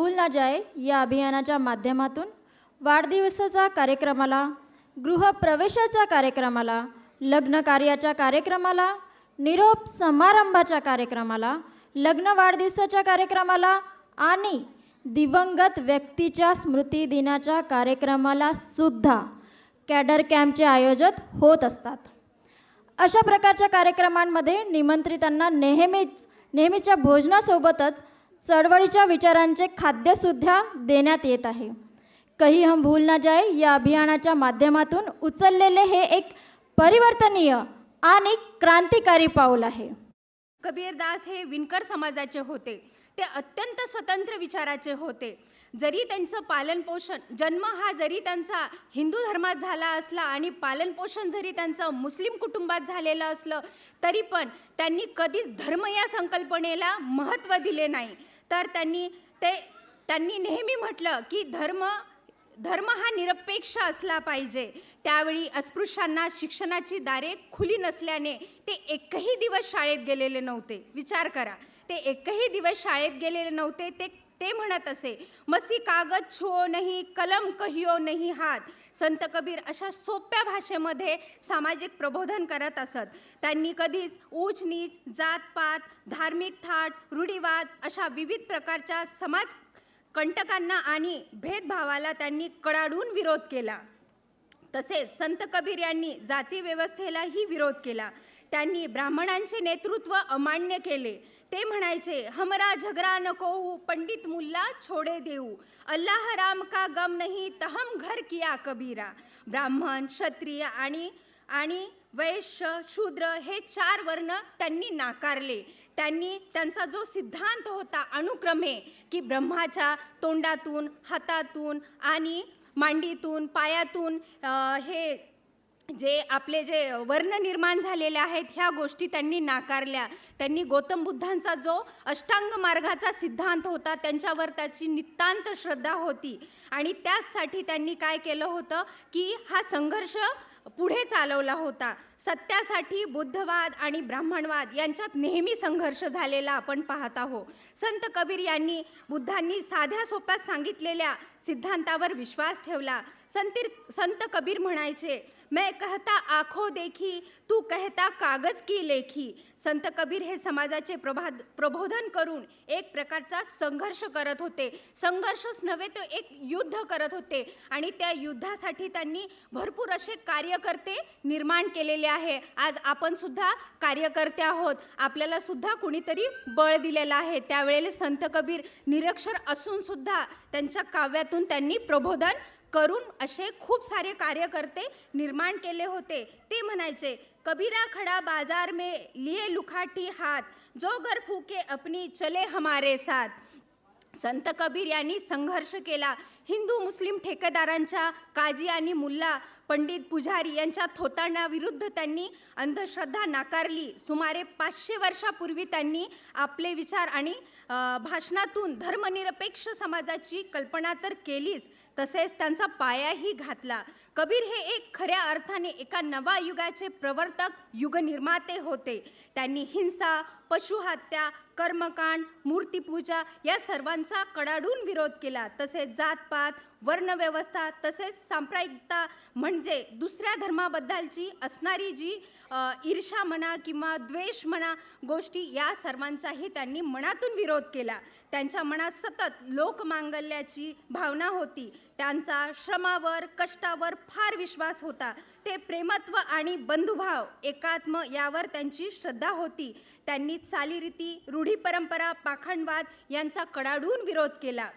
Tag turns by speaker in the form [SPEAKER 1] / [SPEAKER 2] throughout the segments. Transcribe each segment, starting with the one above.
[SPEAKER 1] भूल ना जाए या अभियानाच्या माध्यमातून वाढदिवसाच्या कार्यक्रमाला, गृहप्रवेशाच्या कार्यक्रमाला, लग्न कार्याच्या कार्यक्रमाला, निरोप समारंभाच्या कार्यक्रमाला, लग्न वाढदिवसाच्या कार्यक्रमाला आणि दिवंगत व्यक्तीच्या स्मृती दिनाच्या कार्यक्रमाला सुद्धा कॅडर कॅम्पचे आयोजक होत असतात. अशा प्रकारच्या कार्यक्रमांमध्ये निमंत्रितांना नेहमीच्या भोजनासोबतच चळवळीच्या विचारांचे खाद्यसुद्धा देण्यात येत आहे. कही हम भूल ना जाए या अभियानाच्या माध्यमातून उचललेले हे एक परिवर्तनीय आणि क्रांतिकारी पाऊल आहे.
[SPEAKER 2] कबीरदास हे विणकर समाजाचे होते. ते अत्यंत स्वतंत्र विचाराचे होते. जरी त्यांचं पालनपोषण जन्म हा जरी त्यांचा हिंदू धर्मात झाला असला आणि पालनपोषण जरी त्यांचं मुस्लिम कुटुंबात झालेलं असलं तरी पण त्यांनी कधीच धर्म या संकल्पनेला महत्त्व दिले नाही. तर त्यांनी नेहमी म्हटलं की धर्म हा निरपेक्ष असला पाहिजे. त्यावेळी अस्पृश्यांना शिक्षणाची दारे खुली नसल्याने ते एकही दिवस शाळेत गेलेले नव्हते. विचार करा, ते एकही दिवस शाळेत गेलेले नव्हते. ते म्हणत असे, मसी कागद छुओ नहीं, कलम कहियो नहीं हात. संत कबीर अशा सोप्या भाषेमध्ये सामाजिक प्रबोधन करत असत. त्यांनी कधीच ऊच नीच, जातपात, धार्मिक थाट, रूढिवाद अशा विविध प्रकारच्या समाज कंटकांना आणि भेदभावाला त्यांनी कडाडून विरोध केला. तसेच संत कबीर यांनी जाती व्यवस्थेलाही विरोध केला. त्यांनी ब्राह्मणांचे नेतृत्व अमान्य केले. ते म्हणायचे, हमरा झगड़ा न कोहू, पंडित मुल्ला छोड़े देऊ, अल्लाह राम का गम नहीं, तहम घर किया कबीरा. ब्राह्मण, क्षत्रिय आणि वैश्य, शूद्र हे 4 वर्ण त्यांनी नाकारले. त्यांचा जो सिद्धांत होता अनुक्रमे की ब्रह्माच्या तोंडातून, हातातून आणि मांडीतून, पायातून हे जे आपले जे वर्ण निर्माण झालेले आहेत ह्या गोष्टी त्यांनी नाकारल्या. त्यांनी गौतम बुद्धांचा जो अष्टांग मार्गाचा सिद्धांत होता त्यांच्यावर त्याची नितांत श्रद्धा होती आणि त्यासाठी त्यांनी काय केलं होतं की हा संघर्ष पुढे चालवला होता. सत्यासाठी बुद्धवाद आणि ब्राह्मणवाद यांच्यात नेहमी संघर्ष झालेला आपण पाहत आहोत. संत कबीर यांनी बुद्धांनी साध्या सोप्यात सांगितलेल्या सिद्धांतावर विश्वास ठेवला. संत कबीर म्हणायचे, मैं कहता आँखों देखी, तू कहता कागज की लेखी. संत कबीर हे समाजाचे प्रबोधन करून एक प्रकारचा संघर्ष करत होते. संघर्षच नव्हे तर एक युद्ध करत होते आणि त्या युद्धासाठी त्यांनी भरपूर असे कार्यकर्ते निर्माण केलेले आहे. आज आपण सुद्धा कार्यकर्ते आहोत. आपल्याला सुद्धा कुणीतरी बळ दिलेलं आहे. त्यावेळेला संत कबीर निरक्षर असून सुद्धा त्यांच्या काव्यातून त्यांनी प्रबोधन करून असे खूप सारे कार्यकर्ते निर्माण केले होते. ते म्हणायचे, कबीरा खड़ा बाजार में लिए लुखाटी हाथ, जो घर फूके अपनी चले हमारे साथ. संत कबीर यांनी संघर्ष केला. हिंदू मुस्लिम ठेकेदारांच्या, काजी आणि मुल्ला, पंडित पुजारी यांच्या थोतांडाविरुद्ध त्यांनी अंधश्रद्धा नाकारली. सुमारे 500 वर्षापूर्वी त्यांनी आपले विचार आणि भाषणातून धर्मनिरपेक्ष समाजाची कल्पना तर केलीच, तसेच त्यांचा पायाही घातला. कबीर हे एक खऱ्या अर्थाने एका नवा युगाचे प्रवर्तक, युगनिर्माते होते. त्यांनी हिंसा, पशुहत्या, कर्मकांड, मूर्तिपूजा या सर्वांचा कडाडून विरोध केला. तसेच जातपात, वर्णव्यवस्था तसेच सांप्रदायिकता म्हणजे दुसऱ्या धर्माबद्दलची असणारी जी ईर्षा म्हणा किंवा द्वेष म्हणा गोष्टी या सर्वांचाही त्यांनी मनातून विरोध केला. त्यांच्या मनात सतत लोकमांगल्याची भावना होती. त्यांचा श्रमावर, कष्टावर फार विश्वास होता. ते प्रेमत्व आणि बंधुभाव, एकात्म यावर त्यांची श्रद्धा होती. त्यांनी चालीरीती, रूढी परंपरा, पाखंडवाद यांचा कडाडून विरोध केला.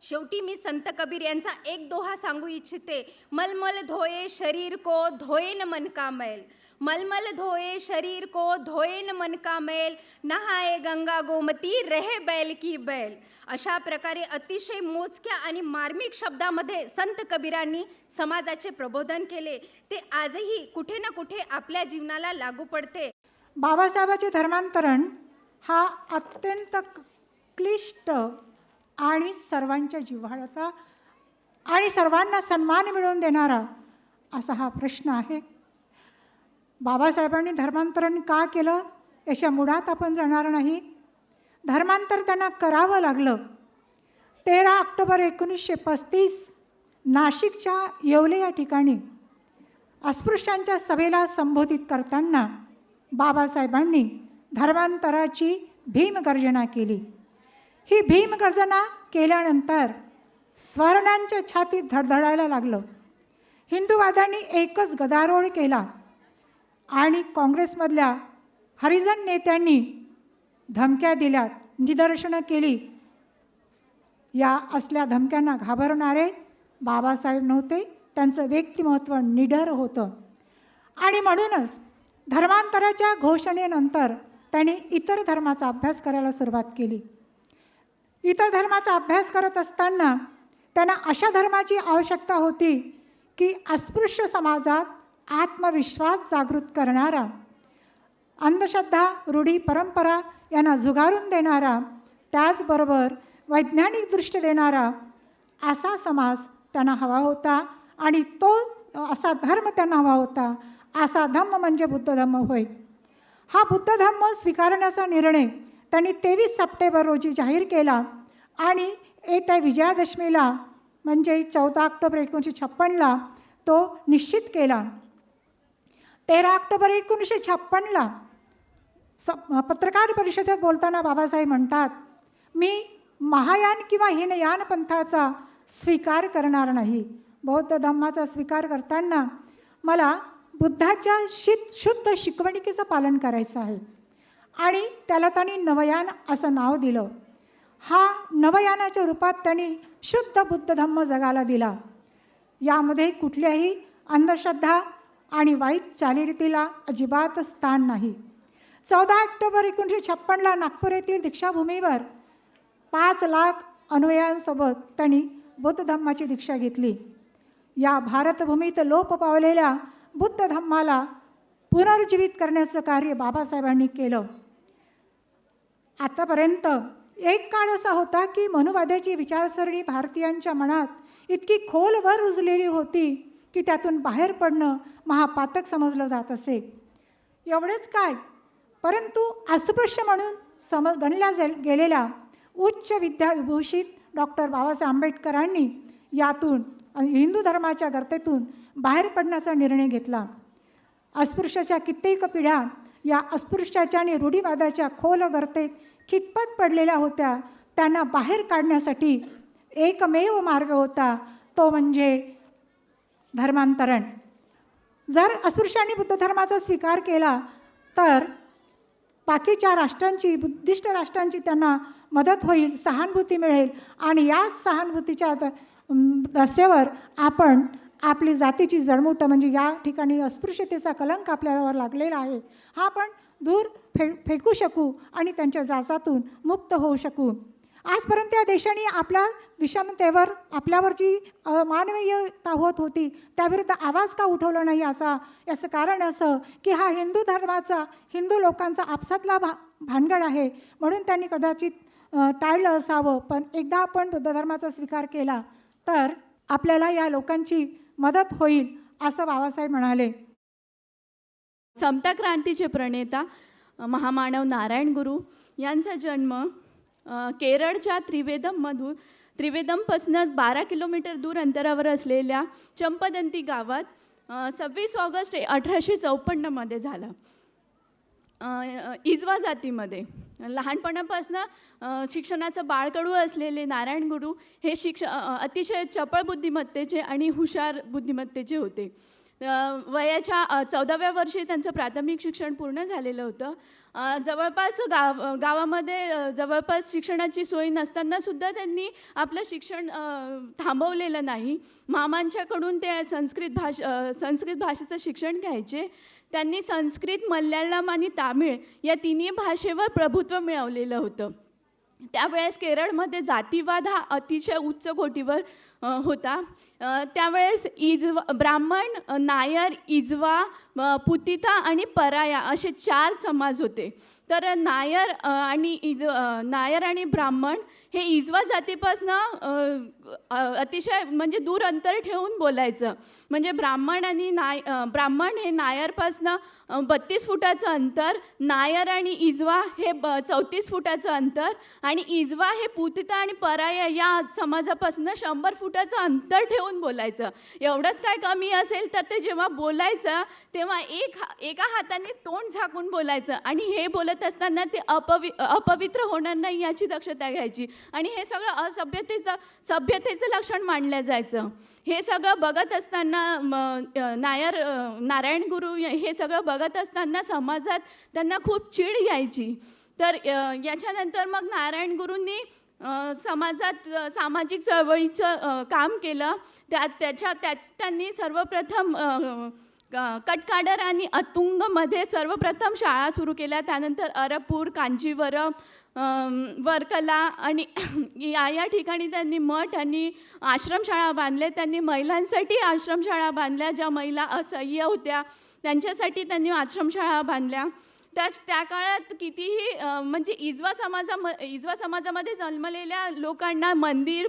[SPEAKER 2] शेवटी मी संत कबीर यांचा एक दोहा सांगू इच्छिते. मलमल धोये शरीर को, धोये न मन का मैल. मलमल धोए शरीर को, धोए न मन का मैल, नहाए गंगा गोमती, रहे बैल की बैल. अशा प्रकारे अतिशय मोजक्या आणि मार्मिक शब्दामध्ये संत कबीरांनी समाजाचे प्रबोधन केले. ते आजही कुठे ना कुठे आपल्या जीवनाला लागू पडते.
[SPEAKER 3] बाबासाहेबांचे धर्मांतरण हा अत्यंत क्लिष्ट आणि सर्वांच्या जिव्हाळ्याचा आणि सर्वांना सन्मान मिळवून देणारा असा हा प्रश्न आहे. बाबासाहेबांनी धर्मांतरण का केलं याच्या मुळात आपण जाणार नाही. धर्मांतर त्यांना करावं लागलं 13 ऑक्टोबर 1935 नाशिकच्या येवले या ठिकाणी अस्पृश्यांच्या सभेला संबोधित करताना बाबासाहेबांनी धर्मांतराची भीमगर्जना केली. ही भीमगर्जना केल्यानंतर स्वर्णांच्या छातीत धडधडायला लागलं. हिंदुवाद्यांनी एकच गदारोळ केला आणि काँग्रेसमधल्या हरिजन नेत्यांनी धमक्या दिल्यात, निदर्शनं केली. या असल्या धमक्यांना घाबरणारे बाबासाहेब नव्हते, त्यांचं व्यक्तिमत्व निडर होतं. आणि म्हणूनच धर्मांतराच्या घोषणेनंतर त्यांनी इतर धर्माचा अभ्यास करायला सुरुवात केली. इतर धर्माचा अभ्यास करत असताना त्यांना अशा धर्माची आवश्यकता होती की अस्पृश्य समाजात आत्मविश्वास जागृत करणारा, अंधश्रद्धा, रूढी, परंपरा यांना झुगारून देणारा, त्याचबरोबर वैज्ञानिक दृष्टी देणारा असा समाज त्यांना हवा होता. आणि तो असा धर्म त्यांना हवा होता. असा धम्म म्हणजे बुद्ध धम्म होय. हा बुद्ध धम्म स्वीकारण्याचा निर्णय त्यांनी 23 सप्टेंबर रोजी जाहीर केला आणि येत्या विजयादशमीला म्हणजे 14 ऑक्टोबर 1956ला तो निश्चित केला. 13 ऑक्टोबर 1956ला पत्रकार परिषदेत बोलताना बाबासाहेब म्हणतात, मी महायान किंवा हीनयान पंथाचा स्वीकार करणार नाही. बौद्ध धम्माचा स्वीकार करताना मला बुद्धाच्या शुद्ध शिकवणुकीचं पालन करायचं आहे. आणि त्याला त्यांनी नवयान असं नाव दिलं. हा नवयानाच्या रूपात त्यांनी शुद्ध बुद्ध धम्म जगाला दिला. यामध्ये कुठल्याही अंधश्रद्धा आणि वाईट चालीरीतीला अजिबात स्थान नाही. 14 ऑक्टोबर 1956ला नागपूर येथील दीक्षाभूमीवर 5 लाख अनुयायांसोबत त्यांनी बुद्ध धम्माची दीक्षा घेतली. या भारतभूमीत लोप पावलेल्या बुद्ध धम्माला पुनर्जीवित करण्याचं कार्य बाबासाहेबांनी केलं. आतापर्यंत एक काळ असा होता की मनुवादाची विचारसरणी भारतीयांच्या मनात इतकी खोलवर रुजलेली होती की त्यातून बाहेर पडणं महापातक समजलं जात असे. एवढंच काय, परंतु अस्पृश्य म्हणून गणल्या गेलेल्या उच्च विद्याविभूषित डॉक्टर बाबासाहेब आंबेडकरांनी यातून हिंदू धर्माच्या गर्तेतून बाहेर पडण्याचा निर्णय घेतला. अस्पृश्याच्या कित्येक पिढ्या या अस्पृश्याच्या आणि रूढीवादाच्या खोल गर्तेत खितपत पडलेल्या होत्या. त्यांना बाहेर काढण्यासाठी एकमेव मार्ग होता, तो म्हणजे धर्मांतरण. जर अस्पृश्यांनी बुद्ध धर्माचा स्वीकार केला तर बाकीच्या राष्ट्रांची, बुद्धिस्ट राष्ट्रांची त्यांना मदत होईल, सहानुभूती मिळेल. आणि या सहानुभूतीच्या दशेवर आपण आपली जातीची जळमुट म्हणजे या ठिकाणी अस्पृश्यतेचा कलंक आपल्यावर लागलेला आहे, हा आपण दूर फेकू शकू आणि त्यांच्या जाचातून मुक्त होऊ शकू. आजपर्यंत या देशाने आपल्या विषमतेवर, आपल्यावर जी मानवीयता होत होती त्याविरुद्ध आवाज का उठवला नाही, याचं कारण असं की हा हिंदू धर्माचा, हिंदू लोकांचा आपसातला भानगड आहे, म्हणून त्यांनी कदाचित टाळलं असावं. पण एकदा आपण बुद्ध धर्माचा स्वीकार केला तर आपल्याला या लोकांची मदत होईल, असं बाबासाहेब म्हणाले.
[SPEAKER 4] समता क्रांतीचे प्रणेता महामानव नारायण गुरु यांचा जन्म केरळच्या त्रिवेदमपासून 12 किलोमीटर दूर अंतरावर असलेल्या चंपदंती गावात 26 ऑगस्ट 1854मध्ये झाला. इजवा जातीमध्ये लहानपणापासून शिक्षणाचं बाळकडू असलेले नारायण गुरु हे अतिशय चपळ बुद्धिमत्तेचे आणि हुशार बुद्धिमत्तेचे होते. वयाच्या 14व्या वर्षी त्यांचं प्राथमिक शिक्षण पूर्ण झालेलं होतं. जवळपास गावामध्ये जवळपास शिक्षणाची सोय नसतानासुद्धा त्यांनी आपलं शिक्षण थांबवलेलं नाही. मामांच्याकडून ते संस्कृत भाषेचं शिक्षण घ्यायचे. त्यांनी संस्कृत, मल्याळम आणि तामिळ या तिन्ही भाषेवर प्रभुत्व मिळवलेलं होतं. त्यावेळेस केरळमध्ये जातीवाद हा अतिशय उच्च कोटीवर होता. त्यावेळेस ब्राह्मण, नायर, इजवा, पुतिता आणि पराया असे 4 समाज होते. तर नायर आणि ब्राह्मण हे इजवा जातीपासनं अतिशय म्हणजे दूर अंतर ठेवून बोलायचं. म्हणजे ब्राह्मण हे नायरपासनं 32 फुटाचं अंतर, नायर आणि इजवा हे 34 फुटाचं अंतर, आणि इजवा हे पुतिता आणि पराया या समाजापासनं 100 फुटाचं अंतर ठेवून बोलायचं. एवढंच काय कमी असेल तर ते जेव्हा बोलायचं तेव्हा एका हाताने तोंड झाकून बोलायचं, आणि हे बोलत असताना ते अपवित्र होणार नाही याची दक्षता घ्यायची. आणि हे सगळं सभ्यतेचं लक्षण मानलं जायचं. हे सगळं बघत असताना नारायण गुरु हे सगळं बघत असताना समाजात त्यांना खूप चीड यायची. तर याच्यानंतर मग नारायण गुरूंनी समाजात सामाजिक चळवळीचं काम केलं. त्यात त्यांनी सर्वप्रथम कटकाडर आणि अतुंगमध्ये सर्वप्रथम शाळा सुरू केल्या. त्यानंतर अरपूर, कांजीवरम, वर्कला आणि या ठिकाणी त्यांनी मठ आणि आश्रमशाळा बांधले. त्यांनी महिलांसाठी आश्रमशाळा बांधल्या. ज्या महिला असह्य होत्या त्यांच्यासाठी त्यांनी आश्रमशाळा बांधल्या. त्या काळात कितीही म्हणजे इजवा समाजामध्ये जन्मलेल्या लोकांना मंदिर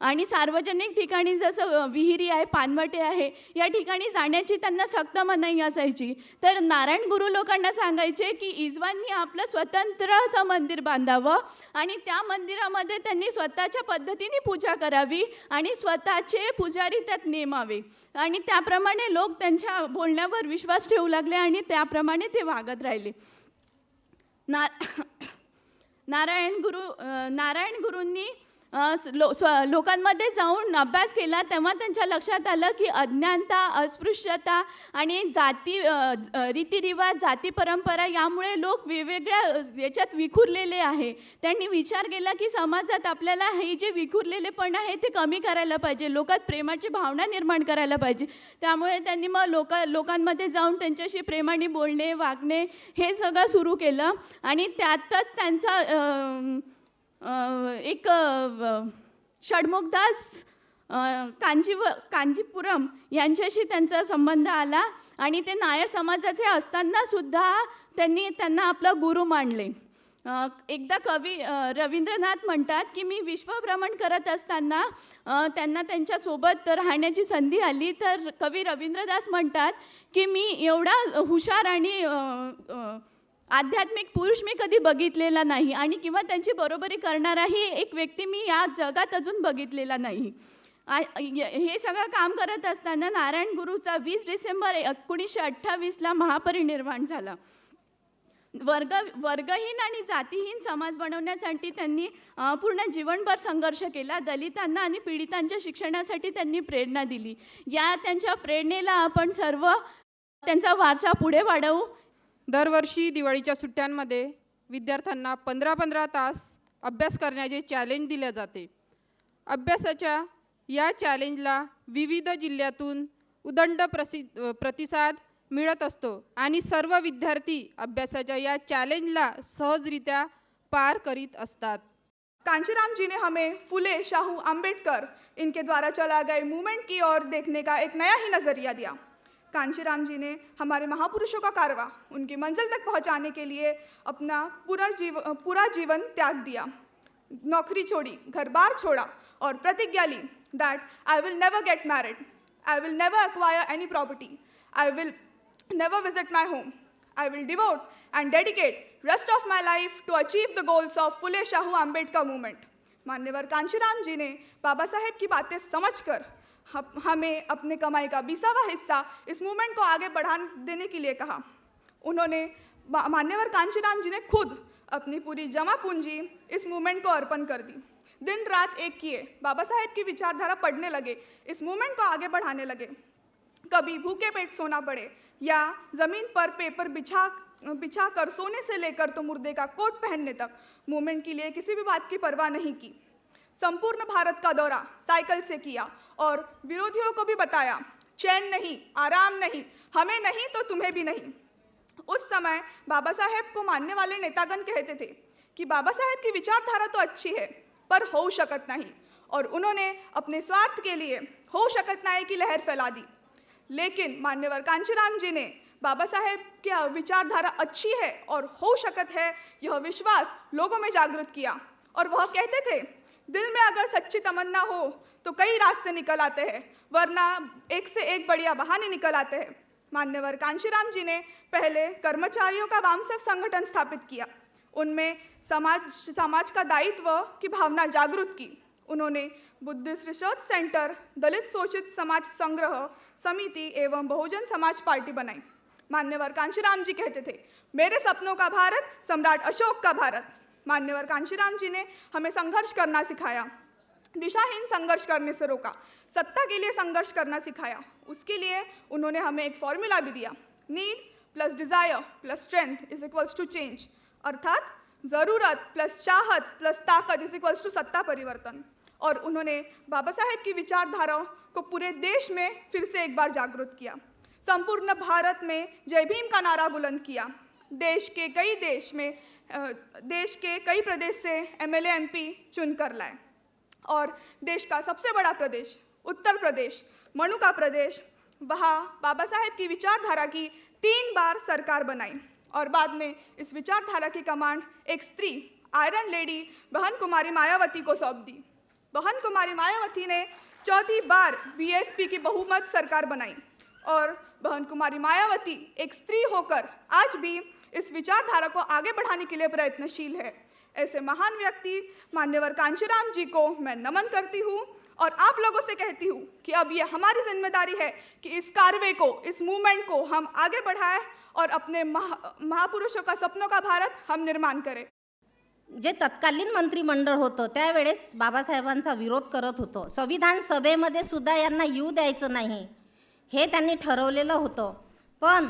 [SPEAKER 4] आणि सार्वजनिक ठिकाणी जसं विहिरी आहे, पानवटे आहे, या ठिकाणी जाण्याची त्यांना सक्त मनाई असायची. तर नारायण गुरु लोकांना सांगायचे की इजवांनी आपलं स्वतंत्र असं मंदिर बांधावं आणि त्या मंदिरामध्ये त्यांनी स्वतःच्या पद्धतीने पूजा करावी आणि स्वतःचे पुजारी त्यात नेमावे. आणि त्याप्रमाणे लोक त्यांच्या बोलण्यावर विश्वास ठेवू लागले आणि त्याप्रमाणे ते वागत राहिले. नारायण गुरूंनी लोकांमध्ये जाऊन अभ्यास केला. तेव्हा त्यांच्या लक्षात आलं की अज्ञानता, अस्पृश्यता आणि रीतिरिवाज, जाती परंपरा यामुळे लोक वेगवेगळ्या याच्यात विखुरलेले आहे. त्यांनी विचार केला की समाजात आपल्याला हे जे विखुरलेलेपण आहे ते कमी करायला पाहिजे, लोकात प्रेमाची भावना निर्माण करायला पाहिजे. त्यामुळे त्यांनी मग लोकांमध्ये जाऊन त्यांच्याशी प्रेमाने बोलणे, वागणे हे सगळं सुरू केलं. आणि त्यातच त्यांचा एक षडमुखदास कांजीपुरम यांच्याशी त्यांचा संबंध आला आणि ते नायर समाजाचे असतानासुद्धा त्यांना आपला गुरु मानले. एकदा कवी रवींद्रनाथ म्हणतात की मी विश्वभ्रमण करत असताना त्यांना त्यांच्यासोबत राहण्याची संधी आली. तर कवी रवींद्रदास म्हणतात की मी एवढा हुशार आणि आध्यात्मिक पुरुष मी कधी बघितलेला नाही आणि किंवा त्यांची बरोबरी करणाराही एक व्यक्ती मी या जगात अजून बघितलेला नाही. हे सगळं काम करत असताना नारायण गुरूचा 20 डिसेंबर 1928ला महापरिनिर्वाण झाला. वर्गहीन आणि जातीहीन समाज बनवण्यासाठी त्यांनी पूर्ण जीवनभर संघर्ष केला. दलितांना आणि पीडितांच्या शिक्षणासाठी त्यांनी प्रेरणा दिली. या त्यांच्या प्रेरणेला आपण सर्व त्यांचा वारसा पुढे वाढवू.
[SPEAKER 5] दरवर्षी दिवाळीच्या सुट्ट्यांमध्ये विद्यार्थ्यांना 15-15 तास अभ्यास करण्याचे चॅलेंज दिले जाते. अभ्यासाच्या या चॅलेंजला विविध जिल्ह्यातून उदंड प्रतिसाद मिळत असतो आणि सर्व विद्यार्थी अभ्यासाच्या या चॅलेंजला सहजरित्या पार करीत असतात.
[SPEAKER 6] कांशीराम जी ने हमें फुले, शाहू, अंबेडकर इनके द्वारा चला गए मूवमेंट की ओर देखने का एक नया ही नज़रिया दिया. कांशीराम जी ने हमारे महापुरुषों का कारवां उनकी मंजिल तक पहुंचाने के लिए अपना पूरा जीवन त्याग दिया. नौकरी छोड़ी, घर बार छोड़ा और प्रतिज्ञा ली that I will never get married, I will never acquire any property, I will never visit my home, I will devote and dedicate rest of my life to achieve the goals of Phule Shahu Ambedkar movement. मान्यवर कांशीराम जी ने बाबा साहेब की बातें समझकर हमें अपने कमाई का 20वां हिस्सा इस मूवमेंट को आगे बढ़ा देने के लिए कहा. उन्होंने मान्यवर कांशीराम जी ने खुद अपनी पूरी जमा पूंजी इस मूवमेंट को अर्पण कर दी. दिन रात एक किए, बाबा साहेब की विचारधारा पढ़ने लगे, इस मूवमेंट को आगे बढ़ाने लगे. कभी भूखे पेट सोना पड़े या ज़मीन पर पेपर बिछा कर सोने से लेकर तो मुर्दे का कोट पहनने तक मूवमेंट के लिए किसी भी बात की परवाह नहीं की. संपूर्ण भारत का दौरा साइकिल से किया और विरोधियों को भी बताया चैन नहीं, आराम नहीं, हमें नहीं तो तुम्हें भी नहीं. उस समय बाबा साहेब को मानने वाले नेतागण कहते थे कि बाबा साहेब की विचारधारा तो अच्छी है पर होऊ शकत नाही, और उन्होंने अपने स्वार्थ के लिए होऊ शकत नाही की लहर फैला दी. लेकिन मान्यवर कांशीराम जी ने बाबा साहेब की विचारधारा अच्छी है और हो सकत है, यह विश्वास लोगों में जागृत किया। और वह कहते थे, दिल में अगर सच्ची तमन्ना हो तो कई रास्ते निकल आते हैं, वरना एक से एक बढ़िया बहाने निकल आते हैं। मान्यवर कांशीराम जी ने पहले कर्मचारियों का वामसेव संगठन स्थापित किया। उनमें समाज का दायित्व की भावना जागृत की। उन्होंने बुद्धिस्ट रिसर्च सेंटर, दलित शोषित समाज संग्रह समिति एवं बहुजन समाज पार्टी बनाई। मान्यवर कांशीराम जी कहते थे, मेरे सपनों का भारत, सम्राट अशोक का भारत। मान्यवर कांशीराम जी ने हमें संघर्ष करना सिखाया, दिशाहीन संघर्ष करने से रोका, सत्ता के लिए संघर्ष करना सिखाया। उसके लिए उन्होंने हमें एक फॉर्मूला भी दिया, need plus desire plus strength is equals to change, अर्थात ज़रूरत प्लस चाहत प्लस ताकत इज इक्वल्स टू सत्ता परिवर्तन। और उन्होंने बाबा साहेब की विचारधारा को पूरे देश में फिर से एक बार जागृत किया। संपूर्ण भारत में जय भीम का नारा बुलंद किया। देश के कई प्रदेश से एमएलए एमपी चुनकर लाए और देश का सबसे बड़ा प्रदेश उत्तर प्रदेश, मनु का प्रदेश, वहाँ बाबा साहेब की विचारधारा की 3 बार सरकार बनाई और बाद में इस विचारधारा की कमांड एक स्त्री, आयरन लेडी बहन कुमारी मायावती को सौंप दी। बहन कुमारी मायावती ने 4थी बार बीएसपी की बहुमत सरकार बनाई और बहन कुमारी मायावती एक स्त्री होकर आज भी इस विचारधारा को आगे बढ़ाने के लिए प्रयत्नशील है। ऐसे महान व्यक्ति मान्यवर कांशीराम जी को मैं नमन करती हूँ और आप लोगों से कहती हूँ कि अब ये हमारी जिम्मेदारी है कि इस कार्य को, इस मूवमेंट को हम आगे बढ़ाएं और अपने महापुरुषों का सपनों का भारत हम निर्माण करें।
[SPEAKER 7] जे तत्कालीन मंत्रिमंडळ होतं त्यावेळेस बाबासाहेबांचा विरोध करत होतं। संविधान सभेमध्ये सुद्धा यांना येऊ द्यायचं नाही हे त्यांनी ठरवलेलं होतं। पण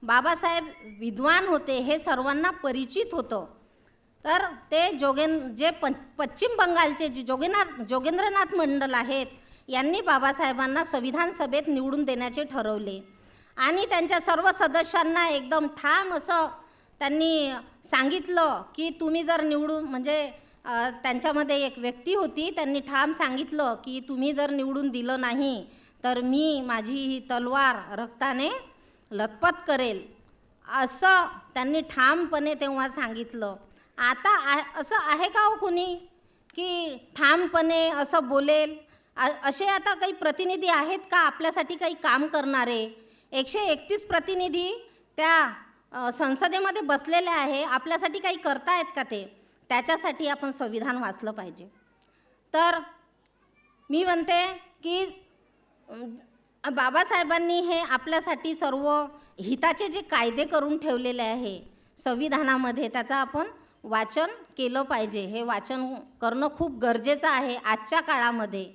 [SPEAKER 7] बाबासाहेब विद्वान होते हे सर्वांना परिचित होतं। तर ते पश्चिम बंगालचे जे जोगेंद्रनाथ मंडल आहेत यांनी बाबासाहेबांना संविधान सभेत निवडून देण्याचे ठरवले आणि त्यांच्या सर्व सदस्यांना एकदम ठाम असं त्यांनी सांगितलं की तुम्ही जर निवडून त्यांच्यामध्ये एक व्यक्ती होती, त्यांनी ठाम सांगितलं की तुम्ही जर निवडून दिलं नाही तर मी माझी ही तलवार रक्ताने लथपथ करेल, असं त्यांनी ठामपणे तेव्हा सांगितलं। आता असं आहे का हो कुणी की ठामपणे असं बोलेल? असे आता काही प्रतिनिधी आहेत का आपल्यासाठी काही काम करणारे? 131 प्रतिनिधी त्या संसदेमध्ये बसलेले आहे, आपल्यासाठी काही करतायत का ते? त्याच्यासाठी आपण संविधान वाचलं पाहिजे। तर मी म्हणते की बाबासाहेबांनी हे आपल्यासाठी सर्व हिताचे जे कायदे करून ठेवलेले आहे संविधानामध्ये, त्याचा आपण वाचन केलं पाहिजे। हे वाचन करणं खूप गरजेचं आहे आजच्या काळामध्ये।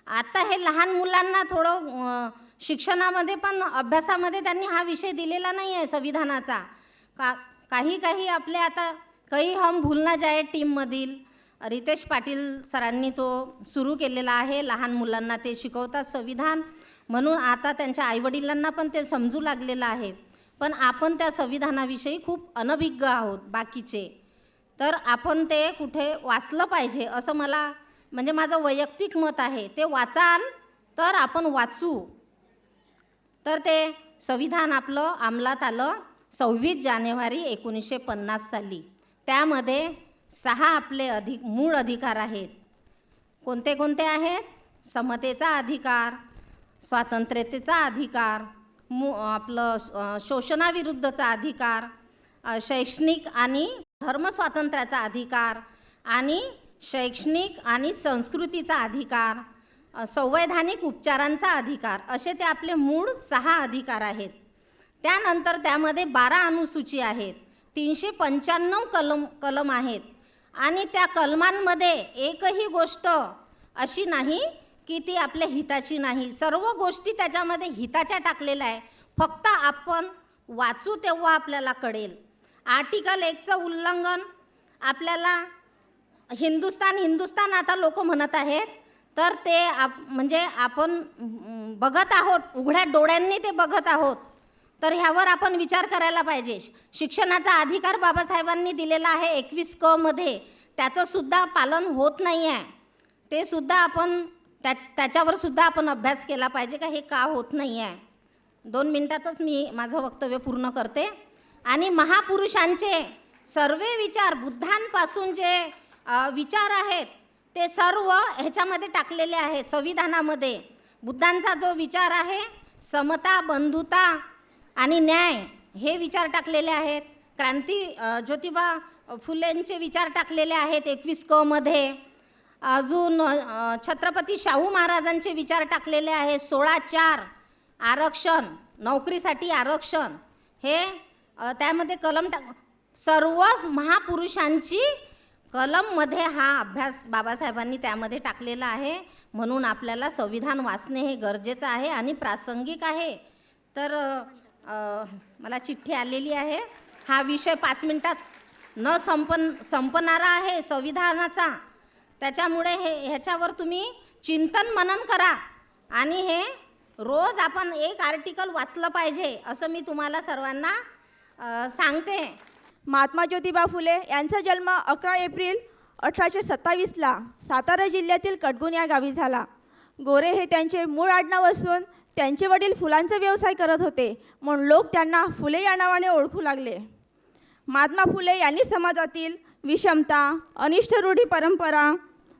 [SPEAKER 7] आता हे लहान मुलांना थोडं शिक्षणामध्ये पण अभ्यासामध्ये त्यांनी हा विषय दिलेला नाही आहे संविधानाचा। काही आपले आता कही हम भूलना जाए टीममधील रितेश पाटील सरांनी तो सुरू केलेला आहे। लहान मुलांना ते शिकवतात संविधान, म्हणून आता त्यांच्या आईवडिलांना पण ते समजू लागलेलं आहे। पण आपण त्या संविधानाविषयी खूप अनभिज्ञ आहोत बाकीचे, तर आपण ते कुठे वाचलं पाहिजे असं मला माझं वैयक्तिक मत आहे। ते वाचाल तर आपण वाचू, तर ते संविधान आपलं अंमलात आलं 26 जानेवारी 1950 साली। त्यामध्ये 6 आपले मूळ अधिकार आहेत। कोणते कोणते आहेत? समतेचा अधिकार, स्वातंत्र्यतेचा अधिकार, आपलं शोषणाविरुद्धचा अधिकार, शैक्षणिक आणि धर्मस्वातंत्र्याचा अधिकार आणि शैक्षणिक आणि संस्कृतीचा अधिकार, संवैधानिक उपचारांचा अधिकार, असे ते आपले मूळ 6 अधिकार आहेत। त्यानंतर त्यामध्ये 12 अनुसूची आहेत, 395 कलम आहेत आणि त्या कलमांमध्ये एकही गोष्ट अशी नाही की ती आपल्या हिताची नाही। सर्व गोष्टी त्याच्यामध्ये हिताच्या टाकलेल्या आहे, फक्त आपण वाचू तेव्हा आपल्याला कळेल। आर्टिकल 1चं उल्लंघन आपल्याला हिंदुस्तान आता लोक म्हणत आहेत, तर ते आपण बघत आहोत, उघड्या डोळ्यांनी ते बघत आहोत। तर ह्यावर आपण विचार करायला पाहिजे। शिक्षणाचा अधिकार बाबासाहेबांनी दिलेला आहे 21 क मध्ये, त्याचं सुद्धा पालन होत नाही आहे। ते सुद्धा आपण त्याच्यावर सुद्धा आपण अभ्यास केला पाहिजे का हे का होत नाही आहे। 2 मिनिटातच मी माझं वक्तव्य पूर्ण करते. आणि महापुरुषांचे सर्व विचार, बुद्धांपासून जे विचार आहेत ते सर्व ह्याच्यामध्ये टाकलेले आहेत संविधानामध्ये. बुद्धांचा जो विचार आहे समता, बंधुता आणि न्याय, हे विचार टाकलेले आहेत. ज्योतिबा फुलेंचे विचार टाकलेले आहेत 21 मध्ये. अजून छत्रपती शाहू महाराजांचे विचार टाकलेले आहेत 16(4) आरक्षण, नोकरीसाठी आरक्षण, हे त्यामध्ये कलम सर्वच महापुरुषांची कलममध्ये हा अभ्यास बाबासाहेबांनी त्यामध्ये टाकलेला आहे. म्हणून आपल्याला संविधान वाचणे हे गरजेचं आहे आणि प्रासंगिक आहे. तर मला चिठ्ठी आलेली आहे. हा विषय 5 मिनिटात न संपणारा आहे संविधानाचा. त्याच्यामुळे ह्याच्यावर तुम्ही चिंतन मनन करा आणि हे रोज आपण एक आर्टिकल वाचलं पाहिजे असं मी तुम्हाला सर्वांना सांगते.
[SPEAKER 4] महात्मा ज्योतिबा फुले यांचा जन्म 11 एप्रिल 1827ला सातारा जिल्ह्यातील कटगुण या गावी झाला. गोरे हे त्यांचे मूळ आडनाव असून त्यांचे वडील फुलांचा व्यवसाय करत होते, म्हणून लोक त्यांना फुले या नावाने ओळखू लागले. महात्मा फुले यांनी समाजातील विषमता, अनिष्ट रूढी परंपरा,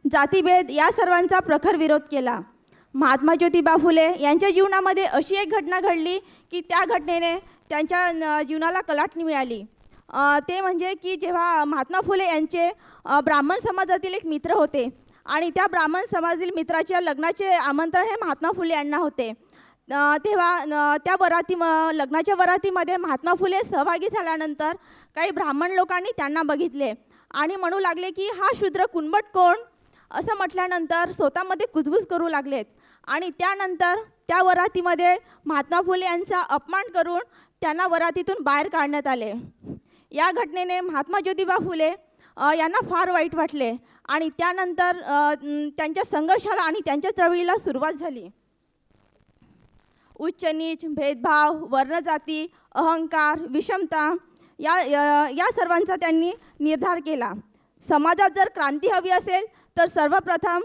[SPEAKER 4] जातीभेद या सर्वांचा प्रखर विरोध केला. महात्मा ज्योतिबा फुले यांच्या जीवनामध्ये अशी एक घटना घडली की त्या घटनेने त्यांच्या जीवनाला कलाटणी मिळाली. ते म्हणजे की जेव्हा महात्मा फुले यांचे ब्राह्मण समाजातील एक मित्र होते आणि त्या ब्राह्मण समाजातील मित्राच्या लग्नाचे आमंत्रण हे महात्मा फुले यांना होते. तेव्हा त्या लग्नाच्या वरातीमध्ये महात्मा फुले सहभागी झाल्यानंतर काही ब्राह्मण लोकांनी त्यांना बघितले आणि म्हणू लागले की हा शूद्र कुणबट कोण, असं म्हटल्यानंतर स्वतःमध्ये कुजबूज करू लागलेत. आणि त्यानंतर त्या वरातीमध्ये महात्मा फुले यांचा अपमान करून त्यांना वरातीतून बाहेर काढण्यात आले. या घटनेने महात्मा ज्योतिबा फुले यांना फार वाईट वाटले आणि त्यानंतर त्यांच्या संघर्षाला आणि त्यांच्या चळवळीला सुरुवात झाली. उच्च नीच, भेदभाव, वर्णजाती, अहंकार, विषमता या सर्वांचा त्यांनी निर्धार केला. समाजात जर क्रांती हवी असेल तर सर्वप्रथम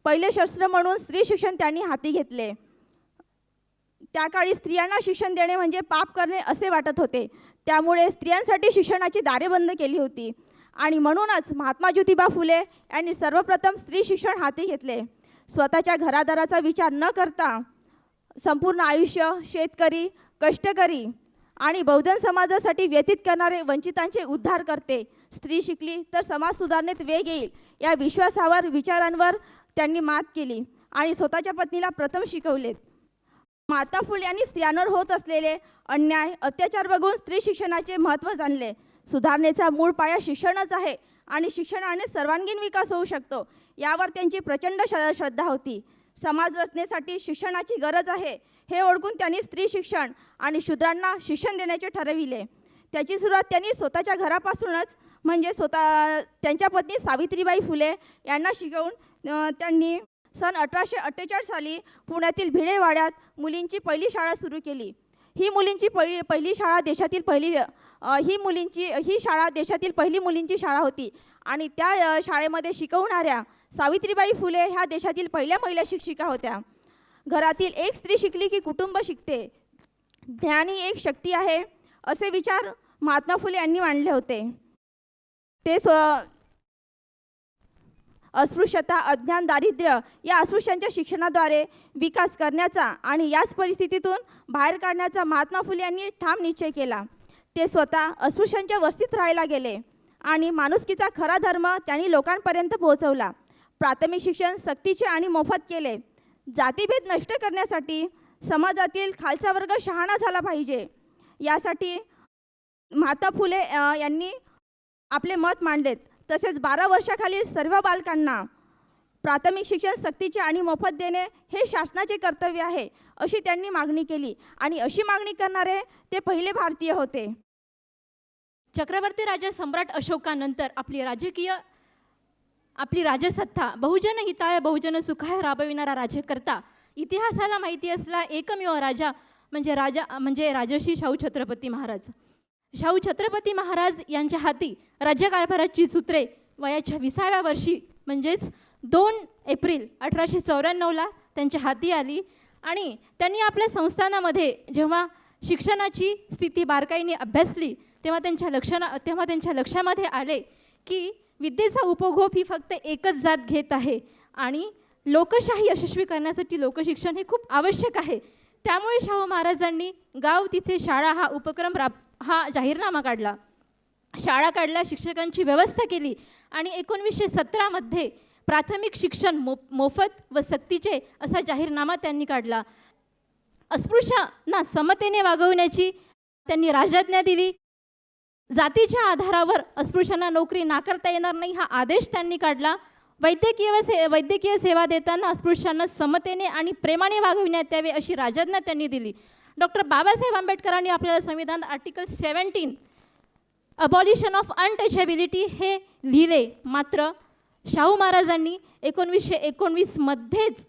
[SPEAKER 4] पहिले शस्त्र म्हणून स्त्री शिक्षण त्यांनी हाती घेतले. त्या काळी स्त्रियांना शिक्षण देणे म्हणजे पाप करणे असे वाटत होते, त्यामुळे स्त्रियांसाठी शिक्षणाची दारे बंद केली होती आणि म्हणूनच महात्मा ज्योतिबा फुले यांनी सर्वप्रथम स्त्री शिक्षण हाती घेतले. स्वतःच्या घरादाराचा विचार न करता संपूर्ण आयुष्य शेतकरी, कष्टकरी आणि बहुजन समाजासाठी व्यतीत करणारे वंचितांचे उद्धार करते. स्त्री शिकली तर समाज सुधारणेत वेग येईल या विचारांवर त्यांनी मात केली आणि स्वतःच्या पत्नीला प्रथम शिकवलेत. महात्मा फुले यांनी स्त्रियांवर होत असलेले अन्याय, अत्याचार बघून स्त्री शिक्षणाचे महत्त्व जाणले. सुधारणेचा मूळ पाया शिक्षणच आहे आणि शिक्षणाने सर्वांगीण विकास होऊ शकतो यावर त्यांची प्रचंड श्रद्धा होती. समाज रचनेसाठी शिक्षणाची गरज आहे हे ओळखून त्यांनी स्त्री शिक्षण आणि शूद्रांना शिक्षण देण्याचे ठरविले. त्याची सुरुवात त्यांनी स्वतःच्या घरापासूनच म्हणजे त्यांच्या पत्नी सावित्रीबाई फुले यांना शिकवून त्यांनी सन 1848 साली पुण्यातील भिडेवाड्यात मुलींची पहिली शाळा सुरू केली. ही मुलींची पहिली शाळा देशातील पहिली मुलींची शाळा होती आणि त्या शाळेमध्ये शिकवणाऱ्या सावित्रीबाई फुले ह्या देशातील पहिल्या महिला शिक्षिका होत्या. घरातील एक स्त्री शिकली की कुटुंब शिकते, ज्ञान ही एक शक्ती आहे असे विचार महात्मा फुले यांनी मांडले होते. ते अस्पृश्यता, अज्ञान, दारिद्र्य या अस्पृश्यांच्या शिक्षणाद्वारे विकास करण्याचा आणि याच परिस्थितीतून बाहेर काढण्याचा महात्मा फुले यांनी ठाम निश्चय केला. ते स्वतः अस्पृश्यांच्या वस्तीत राहायला गेले आणि माणुसकीचा खरा धर्म त्यांनी लोकांपर्यंत पोहोचवला. प्राथमिक शिक्षण सक्तीचे आणि मोफत केले. जातीभेद नष्ट करण्यासाठी समाजातील खालचा वर्ग शहाणा झाला पाहिजे यासाठी महात्मा फुले यांनी आपले मत मांडलेत. तसेच 12 वर्षाखालील सर्व बालकांना प्राथमिक शिक्षण सक्तीचे आणि मोफत देणे हे शासनाचे कर्तव्य आहे अशी त्यांनी मागणी केली आणि अशी मागणी करणारे ते पहिले भारतीय होते.
[SPEAKER 8] चक्रवर्ती राजा सम्राट अशोकानंतर आपली राजसत्ता बहुजन हिताय बहुजन सुखाय राबविणारा राज्यकर्ता इतिहासाला माहिती असला एकमेव राजा म्हणजे राजर्षी शाहू छत्रपती महाराज. शाहू छत्रपती महाराज यांच्या हाती राज्यकारभाराची सूत्रे वयाच्या 20व्या वर्षी म्हणजेच 2 एप्रिल 1894ला त्यांच्या हाती आली आणि त्यांनी आपल्या संस्थानामध्ये जेव्हा शिक्षणाची स्थिती बारकाईने अभ्यासली तेव्हा त्यांच्या लक्षामध्ये आले की विद्येचा उपभोग ही फक्त एकच जात घेत आहे आणि लोकशाही यशस्वी करण्यासाठी लोकशिक्षण हे खूप आवश्यक आहे. त्यामुळे शाहू महाराजांनी गाव तिथे शाळा हा उपक्रम हा जाहीरनामा काढला, शाळा काढल्या, शिक्षकांची व्यवस्था केली आणि 1917मध्ये प्राथमिक शिक्षण मोफत व सक्तीचे असा जाहीरनामा त्यांनी काढला. अस्पृश्यांना समतेने वागवण्याची त्यांनी राजाज्ञा दिली. जातीच्या आधारावर अस्पृश्यांना नोकरी नाकारता येणार नाही हा आदेश त्यांनी काढला. वैद्यकीय सेवा देताना अस्पृश्यांना समतेने आणि प्रेमाने वागविण्यात यावे अशी राजाज्ञा त्यांनी दिली. डॉक्टर बाबासाहेब आंबेडकरांनी आपल्याला संविधान आर्टिकल 17 अबॉलिशन ऑफ अनटचेबिलिटी हे लिहिले. मात्र शाहू महाराजांनी 1919मध्येच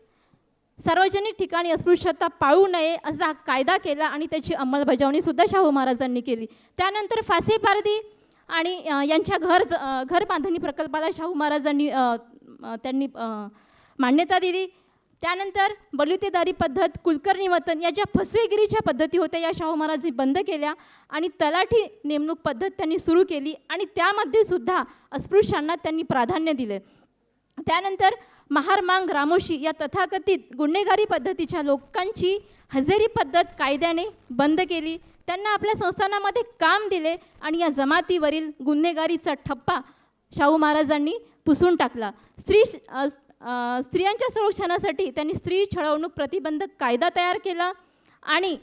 [SPEAKER 8] सार्वजनिक ठिकाणी अस्पृश्यता पाळू नये असा कायदा केला आणि त्याची अंमलबजावणीसुद्धा शाहू महाराजांनी केली. त्यानंतर फासे पारधी आणि यांच्या घर बांधणी प्रकल्पाला शाहू महाराजांनी त्यांनी मान्यता दिली. त्यानंतर बलुतेदारी पद्धत, कुलकर्णी वतन या ज्या फसवेगिरीच्या पद्धती होत्या या शाहू महाराजांनी बंद केल्या आणि तलाठी नेमणूक पद्धत त्यांनी सुरू केली आणि त्यामध्ये सुद्धा अस्पृश्यांना त्यांनी प्राधान्य दिले. त्यानंतर महारमांग रामोशी या तथाकथित गुन्हेगारी पद्धतीच्या लोकांची हजेरी पद्धत कायद्याने बंद केली. त्यांना आपल्या संस्थानामध्ये काम दिले आणि या जमातीवरील गुन्हेगारीचा ठप्पा शाहू महाराजांनी पुसून टाकला. स्त्रियांच्या संरक्षणासाठी त्यांनी स्त्री छळवणूक प्रतिबंधक कायदा तयार केला आणि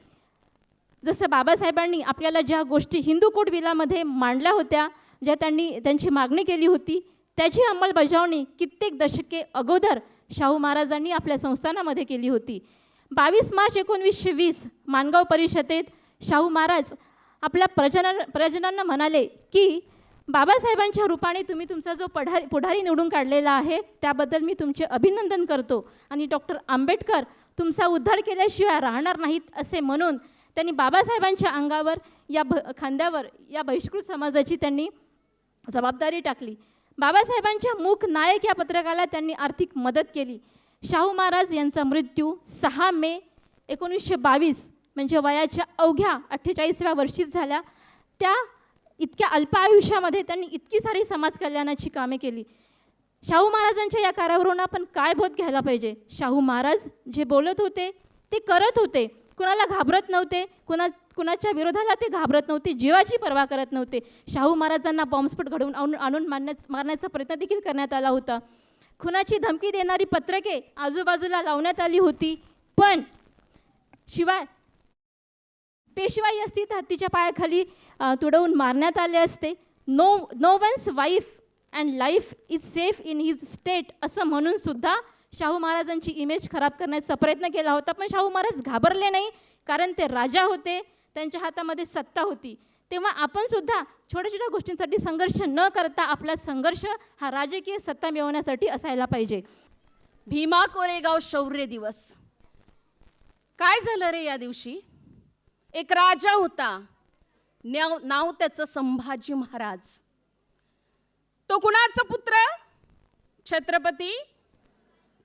[SPEAKER 8] जसं बाबासाहेबांनी आपल्याला ज्या गोष्टी हिंदू कोड बिलामध्ये मांडल्या होत्या, ज्या त्यांची मागणी केली होती, त्याची अंमलबजावणी कित्येक दशके अगोदर शाहू महाराजांनी आपल्या संस्थानामध्ये केली होती. 22 मार्च 1920 माणगाव परिषदेत शाहू महाराज आपल्या प्रजनांना म्हणाले की बाबासाहेबांच्या रूपाने तुम्ही तुमचा जो पुढारी निवडून काढलेला आहे त्याबद्दल मी तुमचे अभिनंदन करतो आणि डॉक्टर आंबेडकर तुमचा उद्धार केल्याशिवाय राहणार नाहीत असे म्हणून त्यांनी बाबासाहेबांच्या अंगावर खांद्यावर या बहिष्कृत समाजाची त्यांनी जबाबदारी टाकली. बाबासाहेबांच्या मूक नायक या पत्रकाला त्यांनी आर्थिक मदत केली. शाहू महाराज यांचा मृत्यू 6 मे 1922 म्हणजे वयाच्या अवघ्या 48व्या वर्षीच झाल्या. त्या इतक्या अल्प आयुष्यामध्ये त्यांनी इतकी सारी समाज कल्याणाची कामे केली. शाहू महाराजांच्या या कार्यावरून आपण काय बोध घ्यायला पाहिजे? शाहू महाराज जे बोलत होते ते करत होते, कुणाला घाबरत नव्हते, कुणाच्या विरोधाला ते घाबरत नव्हते, जीवाची पर्वा करत नव्हते. शाहू महाराजांना बॉम्बस्फोट घडवून आणून मारण्याचा प्रयत्न देखील करण्यात आला होता. खुनाची धमकी देणारी पत्रके आजूबाजूला लावण्यात आली होती, पण शिवाय पेशवाई असती तर हत्तीच्या पायाखाली तुडवून मारण्यात आले असते. No one's wife and life is safe in his state असं म्हणून सुद्धा शाहू महाराजांची इमेज खराब करण्याचा प्रयत्न केला होता. पण शाहू महाराज घाबरले नाही, कारण ते राजा होते, त्यांच्या हातामध्ये सत्ता होती. तेव्हा आपण सुद्धा छोट्या छोट्या गोष्टींसाठी संघर्ष न करता आपला संघर्ष हा राजकीय सत्ता मिळवण्यासाठी असायला पाहिजे.
[SPEAKER 9] भीमा कोरेगाव शौर्य दिवस. काय झालं रे या दिवशी? एक राजा होता, नाव त्याचं संभाजी महाराज. तो कुणाचा पुत्र?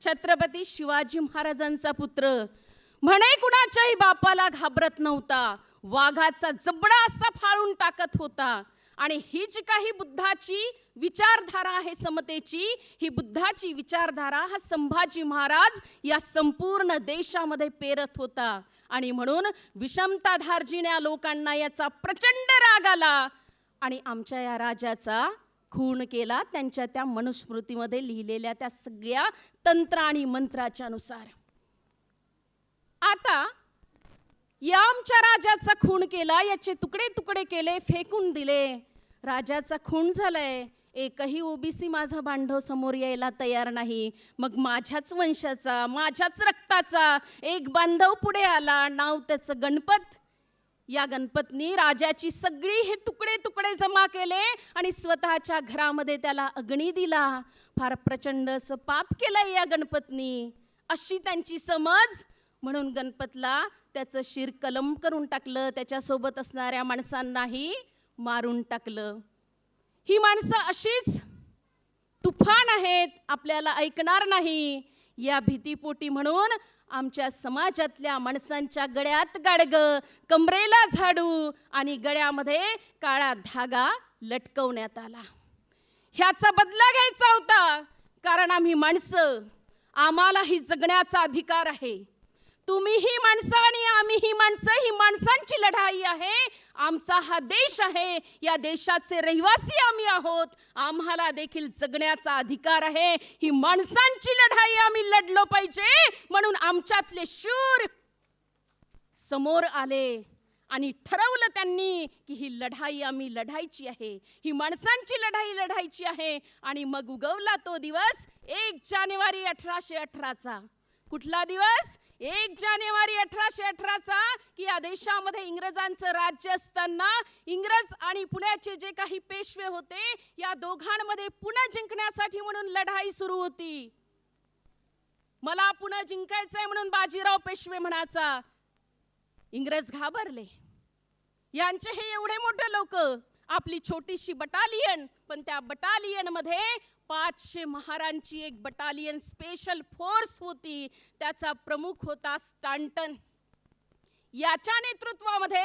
[SPEAKER 9] छत्रपती शिवाजी महाराजांचा पुत्र. म्हणे कुणाच्याही बापाला घाबरत नव्हता, वाघाचा जबडा असा फाळून टाकत होता. आणि ही जी काही बुद्धाची विचारधारा आहे समतेची, ही बुद्धाची विचारधारा हा संभाजी महाराज या संपूर्ण देशामध्ये पेरत होता. आणि म्हणून विषमता धार्जिण्या लोकांना याचा प्रचंड राग आला आणि आमच्या या राजाचा खून केला, त्यांच्या त्या मनुस्मृतीमध्ये लिहिलेल्या त्या सगळ्या तंत्र आणि मंत्राच्या नुसार. आता या आमच्या राजाचा खून केला, याचे तुकडे तुकडे केले, फेकून दिले. राजाचा खून झालाय, एकही ओबीसी माझा बांधव समोर यायला तयार नाही. मग माझ्याच वंशाचा, माझ्याच रक्ताचा एक बांधव पुढे आला, नाव त्याचं गणपत. या गणपतनी राजाची सगळी हे तुकडे तुकडे जमा केले आणि स्वतःच्या घरामध्ये त्याला अग्नी दिला. फार प्रचंड असं पाप केलंय या गणपतनी, अशी त्यांची समज. म्हणून गणपतला त्याचं शिर कलम करून टाकलं, त्याच्यासोबत असणाऱ्या माणसांनाही मारून टाकलं. ही माणसं अशीच तुफान आहेत, आपल्याला ऐकणार नाही या भीतीपोटी म्हणून आमच्या समाजातल्या माणसांच्या गळ्यात गाडगं, कमरेला झाडू आणि गळ्यामध्ये काळा धागा लटकवण्यात आला. ह्याचा बदला घ्यायचा होता, कारण आम्ही माणसं, आम्हालाही जगण्याचा अधिकार आहे. तुम्हीही माणसं आणि आम्हीही माणसं, ही माणसांची लढाई आहे. आमचा हा देश आहे, या देशाचे रहिवासी आम्ही आहोत. आम्हाला देखील जगण्याचा अधिकार आहे. ही माणसांची लढाई आम्ही लढलो पाहिजे, म्हणून आमच्यातले शूर समोर आले आणि ठरवलं त्यांनी की ही लढाई आम्ही लढायची आहे, ही माणसांची लढाई लढायची आहे. आणि मग उगवला तो दिवस 1 जानेवारी 1818चा. कुठला दिवस? 1 जानेवारी 1818चा, की या देशामध्ये इंग्रजांचं राज्य असताना इंग्रज आणि पुण्याचे जे काही पेशवे होते, या दोघांमध्ये पुणे जिंकण्यासाठी म्हणून लढाई सुरू होती. मला पुणे जिंकायचंय म्हणून बाजीराव पेशवे म्हणायचा. इंग्रज घाबरले. यांचे हे एवढे मोठे लोक, आपली छोटीशी बटालियन, पण त्या बटालियनमध्ये 500 महारांची एक बटालियन स्पेशल फोर्स होती. त्याचा प्रमुख होता स्टॅन्टन. याच्या नेतृत्वामध्ये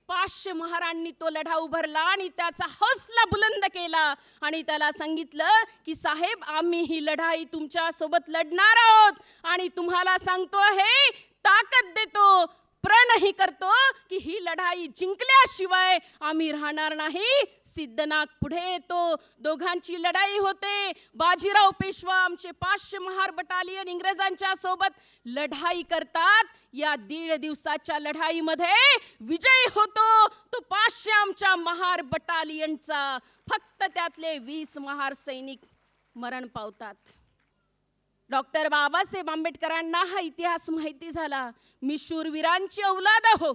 [SPEAKER 9] 500 महारांनी तो लढा उभारला आणि त्याचा हौसला बुलंद केला आणि त्याला सांगितलं की साहेब, आम्ही ही लढाई तुमच्या सोबत लढणार आहोत आणि तुम्हाला सांगतो आहे, ताकद देतो, प्रणही करतो की ही लढाई जिंकल्याशिवाय आम्ही राहणार नाही. सिद्धनाग पुढे येतो. दोघांची लढाई होते. बाजीराव पेशवा आमचे 500 महार बटालियन इंग्रजांच्या सोबत लढाई करतात. या 1.5 दिवसाच्या लढाईमध्ये विजय होतो तो 500 आमच्या महार बटालियनचा. फक्त त्यातले 20 महार सैनिक मरण पावतात. डॉक्टर बाबासाहेब आंबेडकरांना हा इतिहास माहिती झाला. मी शूरवीरांची औलाद आहो.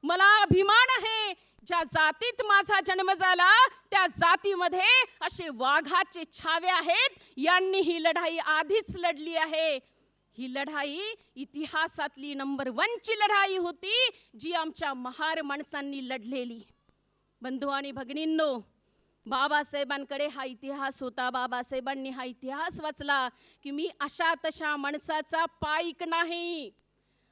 [SPEAKER 9] मला अभिमान आहे, ज्या जातीत माझा जन्म झाला त्या जातीमध्ये असे वाघाचे छावे आहेत. यांनी ही लढाई आधीच लढली आहे. ही लढाई इतिहासातली नंबर 1ची लढाई होती, जी आमच्या महार माणसांनी लढलेली. बंधू आणि भगिनींनो, बाबासाहेबांकडे हा इतिहास होता. बाबासाहेबांनी हा इतिहास वाचला की मी अशा तशा माणसाचा पाईक नाही,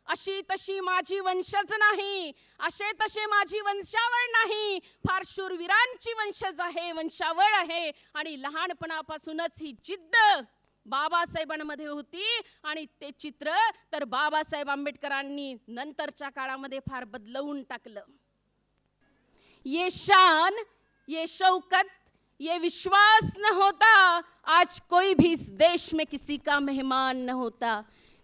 [SPEAKER 9] अशी तशी माझी वंशज नाही, असे तसे माझी वंशावळ नाही, फार शूरवीरांची वंशज आहे, वंशावळ आहे. आणि लहानपणापासूनच ही जिद्द बाबासाहेबांमध्ये होती आणि ते चित्र तर बाबासाहेब आंबेडकरांनी नंतरच्या काळामध्ये फार बदलवून टाकलं. ये शान, ये शौकत, ये विश्वास न होता, आज कोई भी इस देश में किसी का मेहमान न होता.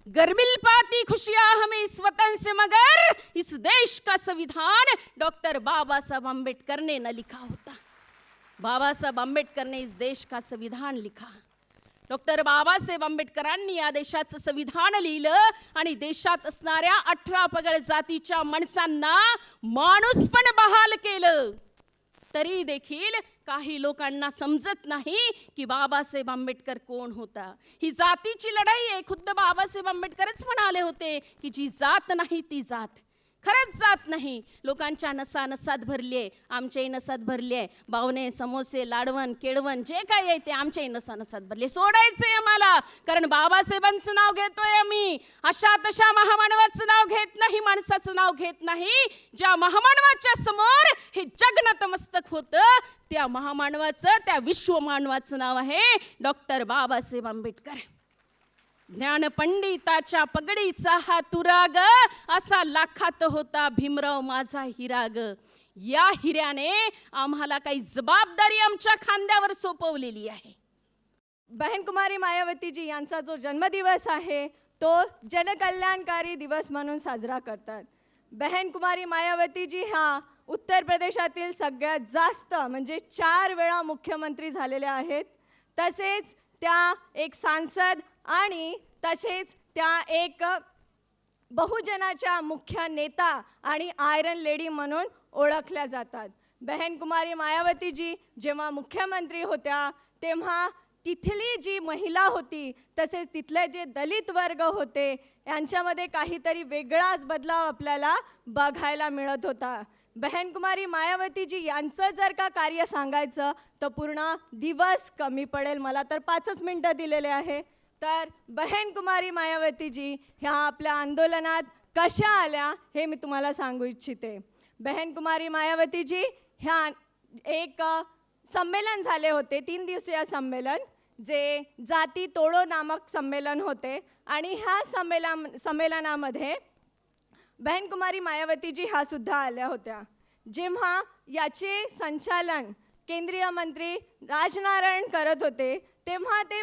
[SPEAKER 9] गर मिल पाती खुशियां हमें इस वतन से, मगर इस देश का संविधान डॉक्टर बाबा साहब आम्बेडकर ने न लिखा होता. बाबा साहब आम्बेडकर ने इस देश का संविधान लिखा. डॉक्टर बाबासाहेब आंबेडकरांनी या देशाचं संविधान लिहिलं आणि देशात असणाऱ्या 18 पगड जातीच्या माणसांना माणूसपण बहाल केलं. तरी देखील काही लोकांना समजत नाही की बाबासाहेब आंबेडकर कोण होता. ही जातीची लढाई आहे. खुद्द बाबासाहेब आंबेडकरच म्हणाले होते की जी जात नाही ती जात खरंच जात नाही. लोकांच्या नसा नसात भरली आहे, आमच्याही नसात भरली आहे. बावणे, समोसे, लाडवण, केळवण जे काही आहे ते आमच्याही नसा नसात भरले. सोडायचंय आम्हाला, कारण बाबासाहेबांचं नाव घेतोय आम्ही. अशा तशा महामानवाचं नाव घेत नाही, माणसाचं नाव घेत नाही. ज्या महामानवाच्या समोर हे जग नतमस्तक होतं, त्या महामानवाचं, त्या विश्वमानवाचं नाव आहे डॉक्टर बाबासाहेब आंबेडकर. ज्ञानपंडिताच्या पगडीचा हा तुराग, असा लाखात होता भीमराव माझा हिराग. या हिऱ्याने आम्हाला काही जबाबदारी आमच्या खांद्यावर सोपवलेली आहे.
[SPEAKER 10] बहन कुमारी मायावती जी यांचा जो जन्मदिवस आहे तो जनकल्याणकारी दिवस म्हणून साजरा करतात. बहन कुमारी मायावती जी ह्या उत्तर प्रदेशातील सगळ्यात जास्त म्हणजे 4 वेळा मुख्यमंत्री झालेल्या आहेत. तसेच त्या एक सांसद आणि तसेच त्या एक बहुजनाच्या मुख्य नेता आणि आयरन लेडी म्हणून ओळखल्या जातात. बहन कुमारी मायावतीजी जेव्हा मुख्यमंत्री होत्या तेव्हा तिथली जी महिला होती तसेच तिथले जे दलित वर्ग होते यांच्यामध्ये काहीतरी वेगळाच बदलाव आपल्याला बघायला मिळत होता. बहन कुमारी मायावतीजी यांचं जर का कार्य सांगायचं तर पूर्ण दिवस कमी पडेल. मला तर 5च मिनटं दिलेले आहे. तर बहन कुमारी मायावतीजी ह्या आपल्या आंदोलनात कशा आल्या हे मी तुम्हाला सांगू इच्छिते. बहन कुमारी मायावतीजी ह्या एक संमेलन झाले होते, 3 दिवसीय संमेलन, जे जाती तोडो नामक संमेलन होते. आणि ह्या संमेलनामध्ये बहन कुमारी मायावतीजी ह्या सुद्धा आल्या होत्या. जेव्हा याचे संचालन केंद्रीय मंत्री राजनारायण करत होते, तेव्हा ते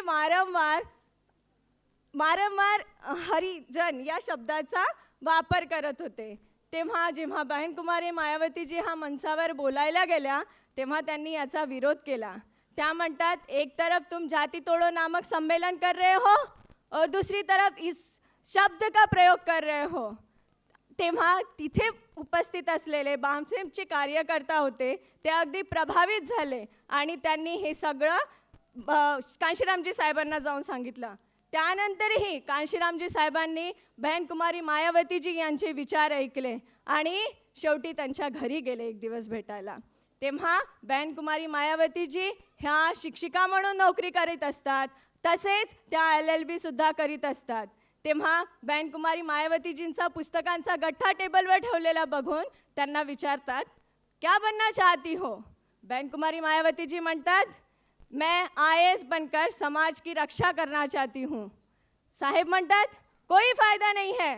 [SPEAKER 10] वारंवार हरिजन या शब्दाचा वापर करत होते. तेव्हा जेव्हा बहन कुमारी मायावतीजी ह्या मंचावर बोलायला गेल्या, तेव्हा त्यांनी याचा विरोध केला. त्या म्हणतात, एक तरफ तुम जाति तोड़ो नामक सम्मेलन कर रहे हो और दूसरी तरफ इस शब्द का प्रयोग कर रहे हो. तेव्हा तिथे उपस्थित असलेले बामसेमचे कार्यकर्ता होते, ते अगदी प्रभावित झाले आणि त्यांनी हे सगळं कांशीरामजी साहेबांना जाऊन सांगितलं. त्यानंतरही कांशीरामजी साहेबांनी बहन कुमारी मायावतीजी यांचे विचार ऐकले आणि शेवटी त्यांच्या घरी गेले एक दिवस भेटायला. तेव्हा बहन कुमारी मायावतीजी ह्या शिक्षिका म्हणून नोकरी करीत असतात, तसेच त्या LLB सुद्धा करीत असतात. तेव्हा बहन कुमारी मायावतीजींचा पुस्तकांचा गठ्ठा टेबलवर ठेवलेला बघून त्यांना विचारतात, क्या बनना चाहती हो? बहन कुमारी मायावतीजी म्हणतात, मैं IAS बनकर समाज की रक्षा करना चाहती हूँ. साहेब म्हणतात, कोई फायदा नहीं है,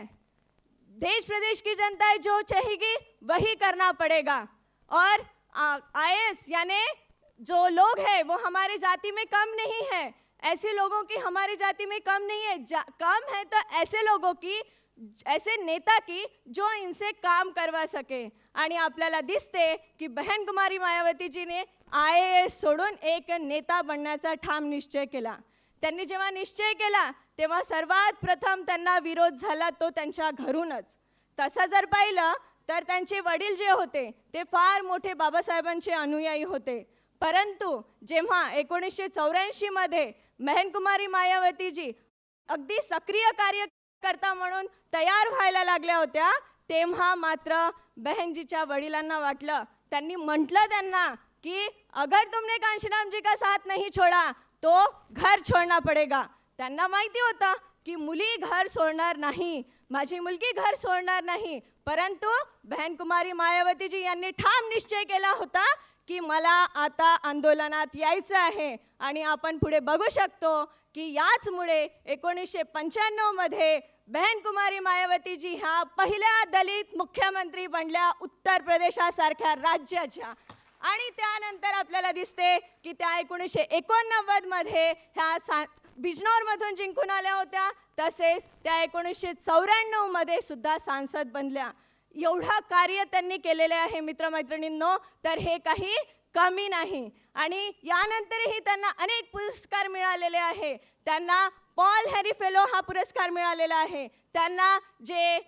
[SPEAKER 10] देश प्रदेश की जनता जो चाहेगी वही करना पड़ेगा. और IAS यानी जो लोग हैं वो हमारी जाति में कम नहीं है, ऐसे लोगों की हमारी जाति में कम नहीं है. कम है तो ऐसे लोगों की, ऐसे नेता की जो इनसे काम करवा सके. आणि आपल्याला दिसते की बहन कुमारी मायावतीजीने IAS सोडून एक नेता बनण्याचा ठाम निश्चय केला. त्यांनी जेव्हा निश्चय केला, तेव्हा सर्वात प्रथम त्यांना विरोध झाला तो त्यांच्या घरूनच. तसं जर पाहिलं तर त्यांचे वडील जे होते ते फार मोठे बाबासाहेबांचे अनुयायी होते. परंतु जेव्हा 1984 मध्ये बहन कुमारी मायावतीजी अगदी सक्रिय कार्यकर्ता म्हणून तयार व्हायला लागल्या होत्या, तेव्हा मात्र बहनजीच्या वडिलांना वाटलं, त्यांनी म्हटलं त्यांना कि अगर तुमने कांशीराम जी का साथ नहीं छोड़ा तो घर छोड़ना पड़ेगा. त्यांना माहिती होतं की मुली घर सोडणार नाही, माझी मुलगी घर सोडणार नाही. परंतु बहन कुमारी मायावतीजी यांनी ठाम निश्चय केला होता की मला आता आंदोलनात यायचं आहे. आणि आपण पुढे बघू शकतो की याचमुळे 1995 मध्ये बहन कुमारी मायावतीजी ह्या पहिल्या दलित मुख्यमंत्री बनल्या उत्तर प्रदेशासारख्या राज्याच्या. आणि त्यानंतर आपल्याला दिसते की त्या 1989 मध्ये ह्या बिजनौरमधून जिंकून आल्या होत्या, तसेच त्या 1994 मध्ये सुद्धा सांसद बनल्या. एवढं कार्य त्यांनी केलेले आहे मित्रमैत्रिणींनो, तर हे काही कमी नाही. आणि यानंतरही त्यांना अनेक पुरस्कार मिळालेले आहे. त्यांना पॉल हॅरी फेलो हा पुरस्कार मिळालेला आहे. त्यांना जे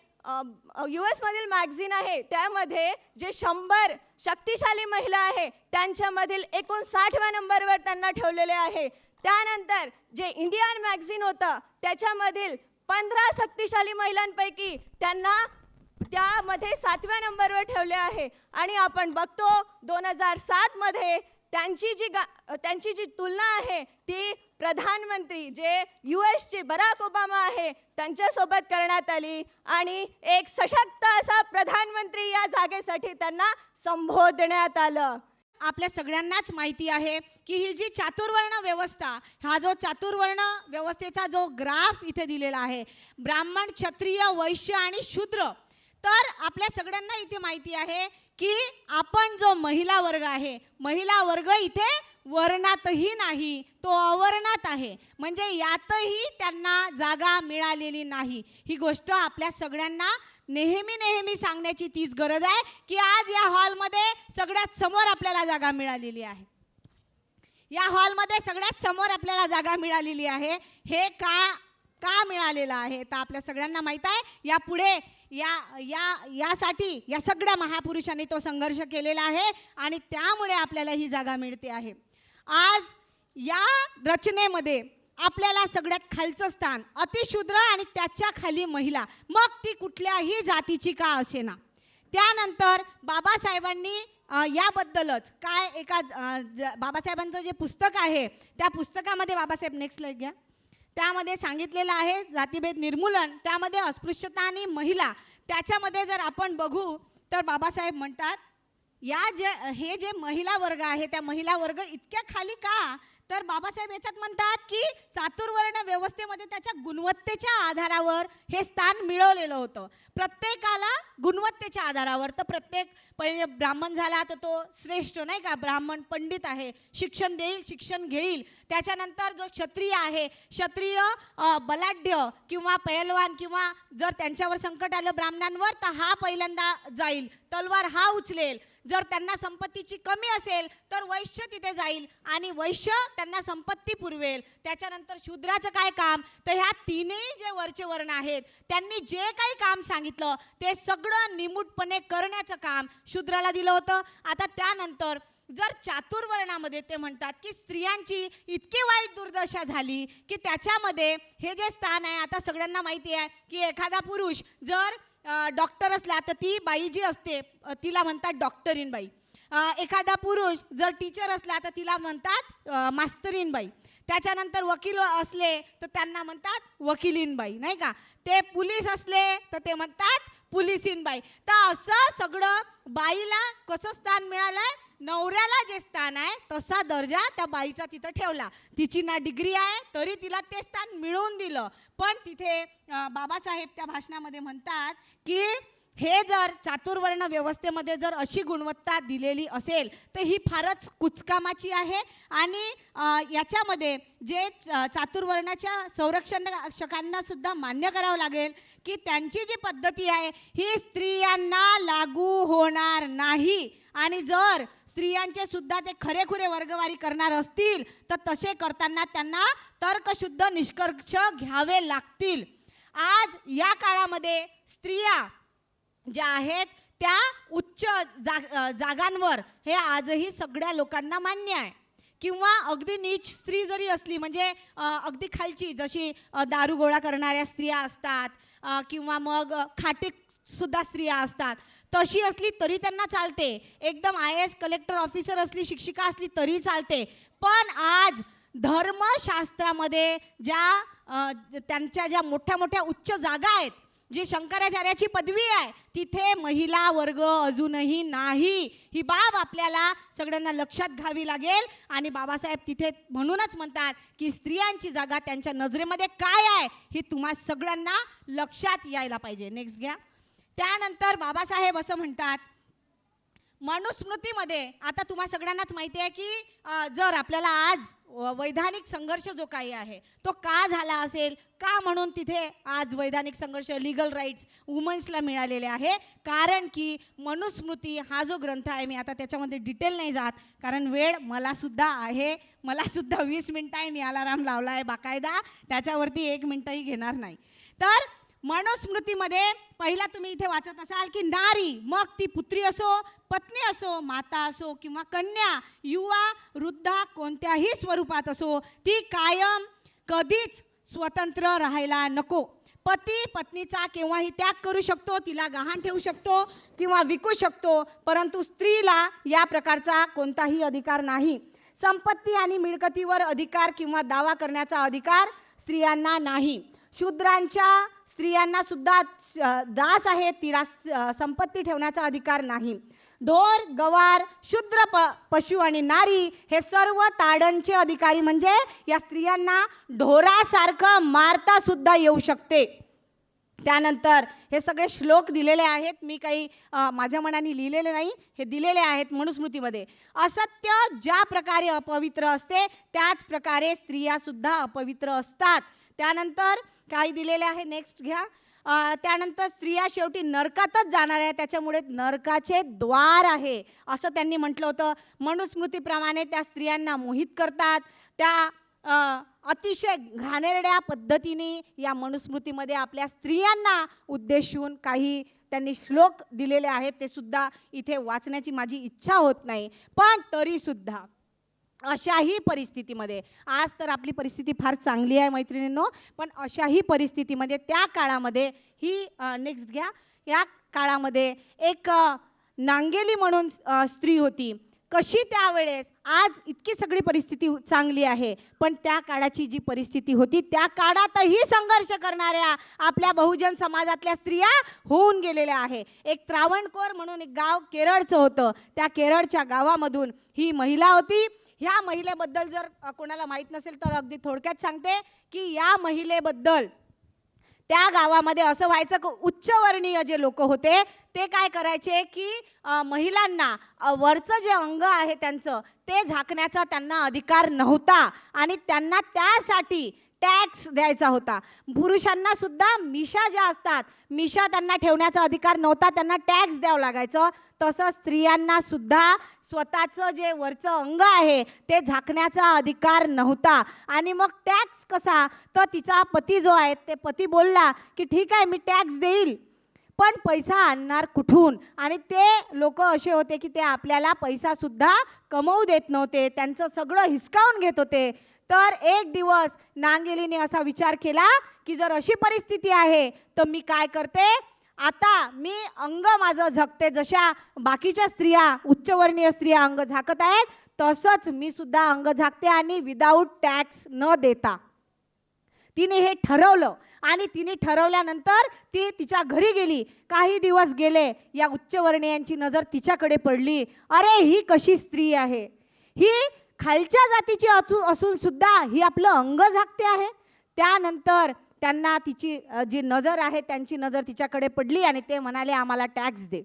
[SPEAKER 10] US मधील मॅगझिन आहे त्यामध्ये जे 100 शक्तिशाली महिला आहे त्यांच्यामधील 59व्या नंबरवर त्यांना ठेवलेले आहे. त्यानंतर जे इंडियन मॅगझिन होतं त्याच्यामधील 15 शक्तिशाली महिलांपैकी त्यांना त्यामध्ये 7व्या नंबरवर ठेवले आहे. आणि आपण बघतो 2007 मध्ये त्यांची जी तुलना आहे ती प्रधानमंत्री जे USचे बराक ओबामा आहे त्यांच्यासोबत करण्यात आली. आणि एक सशक्त असा प्रधानमंत्री या जागेसाठी त्यांना संबोधण्यात आलं.
[SPEAKER 11] आपल्या सगळ्यांनाच माहिती आहे की ही जी चातुर्वर्ण व्यवस्था, हा जो चातुर्वर्ण व्यवस्थेचा जो ग्राफ इथे दिलेला आहे, ब्राह्मण, क्षत्रिय, वैश्य आणि शूद्र, तर आपल्या सगळ्यांना इथे माहिती आहे की आपण जो महिला वर्ग आहे, महिला वर्ग इथे वर्णातही नाही, तो अवर्णात आहे. म्हणजे यातही त्यांना जागा मिळालेली नाही. ही गोष्ट आपल्या सगळ्यांना नेहमी सांगण्याची तीच गरज आहे की आज या हॉलमध्ये सगळ्यात समोर आपल्याला जागा मिळालेली आहे. या हॉलमध्ये सगळ्यात समोर आपल्याला जागा मिळालेली आहे. हे का मिळालेलं आहे तर आपल्या सगळ्यांना माहीत आहे. यापुढे यासाठी या सगळ्या महापुरुषांनी तो संघर्ष केलेला आहे आणि त्यामुळे आपल्याला ही जागा मिळते आहे. आज या रचनेमध्ये आपल्याला सगळ्यात खालचं स्थान अतिशूद्र आणि त्याच्या खाली महिला, मग ती कुठल्याही जातीची का असेना. त्यानंतर बाबासाहेबांनी याबद्दलच बाबासाहेबांचं जे पुस्तक आहे त्या पुस्तकामध्ये बाबासाहेब नेक्स्ट स्लाइड घ्या. त्यामध्ये सांगितलेलं आहे जातीभेद निर्मूलन, त्यामध्ये अस्पृश्यता आणि महिला, त्याच्यामध्ये जर आपण बघू तर बाबासाहेब म्हणतात हे जे महिला वर्ग आहे त्या महिला वर्ग इतक्या खाली का, तर बाबासाहेब याच्यात म्हणतात की चातुर्वर्ण व्यवस्थेमध्ये त्याच्या गुणवत्तेच्या आधारावर हे स्थान मिळवलेलं होतं, प्रत्येकाला गुणवत्तेच्या आधारावर. तर प्रत्येक पहिले ब्राह्मण झाला तर तो श्रेष्ठ, नाही का, ब्राह्मण पंडित आहे, शिक्षण देईल, शिक्षण घेईल. त्याच्यानंतर जो क्षत्रिय आहे, क्षत्रिय बलाढ्य किंवा पैलवान, किंवा जर त्यांच्यावर संकट आलं ब्राह्मणांवर तर हा पहिल्यांदा जाईल, तलवार हा उचलेल. जर त्यांना संपत्तीची कमी असेल तर वैश्य तिथे जाईल आणि वैश्य त्यांना संपत्ती पुरवेल. त्याच्यानंतर शूद्राचं काय काम, तर ह्या तीनही जे वरचे वर्ण आहेत त्यांनी जे काही काम सांगितलं ते सगळं निमूटपणे करण्याचं काम शूद्राला दिलं होतं. आता त्यानंतर जर चातुर्वर्णामध्ये ते म्हणतात की स्त्रियांची इतकी वाईट दुर्दशा झाली की त्याच्यामध्ये हे जे स्थान आहे, आता सगळ्यांना माहिती आहे की एखादा पुरुष जर डॉक्टर असला तर ती बाई जी असते तिला म्हणतात डॉक्टरीन बाई. एखादा पुरुष जर टीचर असला तर तिला म्हणतात मास्तरीन बाई. त्याच्यानंतर वकील असले तर त्यांना म्हणतात वकिलीन बाई, नाही का. ते पोलीस असले तर ते म्हणतात पोलिसीन बाई. तर असं सगळं बाईला कसं स्थान मिळालंय, नवऱ्याला जे स्थान आहे तसा दर्जा त्या बाईचा तिथं ठेवला. तिची ना डिग्री आहे तरी तिला ते स्थान मिळवून दिलं. पण तिथे बाबासाहेब त्या भाषणामध्ये म्हणतात की हे जर चातुर्वर्ण व्यवस्थेमध्ये जर अशी गुणवत्ता दिलेली असेल तर ही फारच कुचकामाची आहे. आणि याच्यामध्ये जे चातुर्वर्णाच्या संरक्षकांना सुद्धा मान्य करावं लागेल की त्यांची जी पद्धती आहे ही स्त्रियांना लागू होणार नाही. आणि जर स्त्रियांचे सुद्धा ते खरेखुरे वर्गवारी करणार असतील तर तसे करताना त्यांना तर्कशुद्ध निष्कर्ष घ्यावे लागतील. आज या काळामध्ये स्त्रिया ज्या आहेत त्या उच्च जागांवर हे आजही सगळ्या लोकांना मान्य आहे. किंवा अगदी नीच स्त्री जरी असली, म्हणजे अगदी खालची, जशी दारू गोळा करणाऱ्या स्त्रिया असतात किंवा मग खाटीक सुद्धा स्त्रिया असतात, तशी असली तरी त्यांना चालते. एकदम IAS कलेक्टर ऑफिसर असली, शिक्षिका असली तरी चालते. पण आज धर्मशास्त्रामध्ये त्यांच्या ज्या मोठ्या मोठ्या उच्च जागा आहेत, जी शंकराचार्याची पदवी आहे, तिथे महिला वर्ग अजूनही नाही. ही बाब आपल्याला सगळ्यांना लक्षात घ्यावी लागेल. आणि बाबासाहेब तिथे म्हणूनच म्हणतात की स्त्रियांची जागा त्यांच्या नजरेमध्ये काय आहे ही तुम्हा सगळ्यांना लक्षात यायला पाहिजे. नेक्स्ट घ्या. त्यानंतर बाबासाहेब असं म्हणतात मनुस्मृतीमध्ये, आता तुम्हा सगळ्यांनाच माहिती आहे की जर आपल्याला आज वैधानिक संघर्ष जो काही आहे तो का झाला असेल, का म्हणून तिथे आज वैधानिक संघर्ष, लिगल राईट्स वुमन्सला मिळालेले आहे, कारण की मनुस्मृती हा जो ग्रंथ आहे, मी आता त्याच्यामध्ये डिटेल नाही जात कारण वेळ मलासुद्धा आहे, मलासुद्धा 20 मिनिटं आहे, मी अलाराम लावला आहे बाकायदा, त्याच्यावरती 1 मिनिटही घेणार नाही. तर मनुस्मृतीमध्ये पहिला तुम्ही इथे वाचत असाल की नारी, मग ती पुत्री असो, पत्नी असो, माता असो किंवा कन्या, युवा, वृद्धा, कोणत्याही स्वरूपात असो, ती कायम कधीच स्वतंत्र राहायला नको. पती पत्नीचा केव्हाही त्याग करू शकतो, तिला गहाण ठेवू शकतो किंवा विकू शकतो, परंतु स्त्रीला या प्रकारचा कोणताही अधिकार नाही. संपत्ती आणि मिळकतीवर अधिकार किंवा दावा करण्याचा अधिकार स्त्रियांना नाही. शूद्रांच्या स्त्रियांना सुद्धा दास आहेत, तिला संपत्ती ठेवण्याचा अधिकार नाही. ढोर, गवार, शूद्र, पशु आणि नारी हे सर्व ताडणचे अधिकारी, म्हणजे या स्त्रियांना ढोरासारखं मारता सुद्धा येऊ शकते. त्यानंतर हे सगळे श्लोक दिलेले आहेत, मी काही माझ्या मनाने लिहिलेले नाही, हे दिलेले आहेत मनुस्मृतीमध्ये. असत्य ज्या प्रकारे अपवित्र असते त्याच प्रकारे स्त्रिया सुद्धा अपवित्र असतात. त्यानंतर काही दिलेले आहे, नेक्स्ट घ्या. त्यानंतर स्त्रिया शेवटी नरकातच जाणार आहे, त्याच्यामुळे नरकाचे द्वार आहे असं त्यांनी म्हटलं होतं. मनुस्मृतीप्रमाणे त्या स्त्रियांना मोहित करतात. त्या अतिशय घाणेरड्या पद्धतीने या मनुस्मृतीमध्ये आपल्या स्त्रियांना उद्देशून काही त्यांनी श्लोक दिलेले आहेत, ते सुद्धा इथे वाचण्याची माझी इच्छा होत नाही. पण तरीसुद्धा अशाही परिस्थितीमध्ये, आज तर आपली परिस्थिती फार चांगली आहे मैत्रिणींनो, पण अशाही परिस्थितीमध्ये त्या काळामध्ये ही नेक्स्ट घ्या, या काळामध्ये एक नांगेली म्हणून स्त्री होती. कशी त्यावेळेस, आज इतकी सगळी परिस्थिती चांगली आहे, पण त्या काळाची जी परिस्थिती होती त्या काळातही संघर्ष करणाऱ्या आपल्या बहुजन समाजातल्या स्त्रिया होऊन गेलेल्या आहे. एक त्रावणकोर म्हणून एक गाव केरळचं होतं, त्या केरळच्या गावामधून ही महिला होती. ह्या महिलेबद्दल जर कोणाला माहीत नसेल तर अगदी थोडक्यात सांगते की या महिलेबद्दल त्या गावामध्ये असं व्हायचं की उच्चवर्णीय जे लोक होते ते काय करायचे की महिलांना वरचं जे अंग आहे त्यांचं ते झाकण्याचा त्यांना अधिकार नव्हता आणि त्यांना त्यासाठी टॅक्स द्यायचा होता. पुरुषांना सुद्धा मिशा ज्या असतात, मिशा त्यांना ठेवण्याचा अधिकार नव्हता, त्यांना टॅक्स द्यावं लागायचं. तसंच स्त्रियांना सुद्धा स्वतःचं जे वरचं अंग आहे ते झाकण्याचा अधिकार नव्हता. आणि मग टॅक्स कसा, तर तिचा पती जो आहे ते पती बोलला की ठीक आहे मी टॅक्स देईल, पण पैसा आणणार कुठून. आणि ते लोक असे होते की ते आपल्याला पैसासुद्धा कमवू देत नव्हते, त्यांचं सगळं हिसकावून घेत होते. तर एक दिवस नांगेलीने असा विचार केला की जर अशी परिस्थिती आहे तर मी काय करते, आता मी अंग माझं झाकते. जशा बाकीच्या स्त्रिया, उच्चवर्णीय स्त्रिया अंग झाकत आहेत तसंच मी सुद्धा अंग झाकते आणि विदाऊट टॅक्स न देता. तिने हे ठरवलं आणि तिने ठरवल्यानंतर ती तिच्या घरी गेली. काही दिवस गेले, या उच्चवर्णीयांची नजर तिच्याकडे पडली. अरे ही कशी स्त्री आहे, ही खालच्या जातीची असून सुद्धा ही आपलं अंग झाकते आहे. त्यानंतर त्यांना तिची जी नजर आहे त्यांची नजर तिच्याकडे पडली आणि ते म्हणाले आम्हाला टॅक्स दे.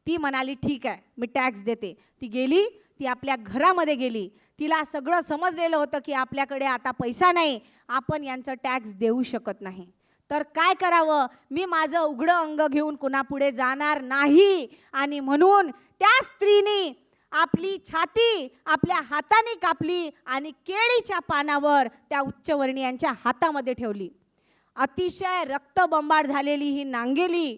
[SPEAKER 11] ती म्हणाली ठीक आहे मी टॅक्स देते. ती गेली, ती आपल्या घरामध्ये गेली. तिला सगळं समजलेलं होतं की आपल्याकडे आता पैसा नाही, आपण यांचं टॅक्स देऊ शकत नाही. तर काय करावं, मी माझं उघडं अंग घेऊन कुणापुढे जाणार नाही. आणि म्हणून त्या स्त्रीने आपली छाती आपल्या हाताने कापली आणि केळीच्या पानावर त्या उच्चवर्णीयांच्या हातामध्ये ठेवली. अतिशय रक्तबंबाळ झालेली ही नांगेली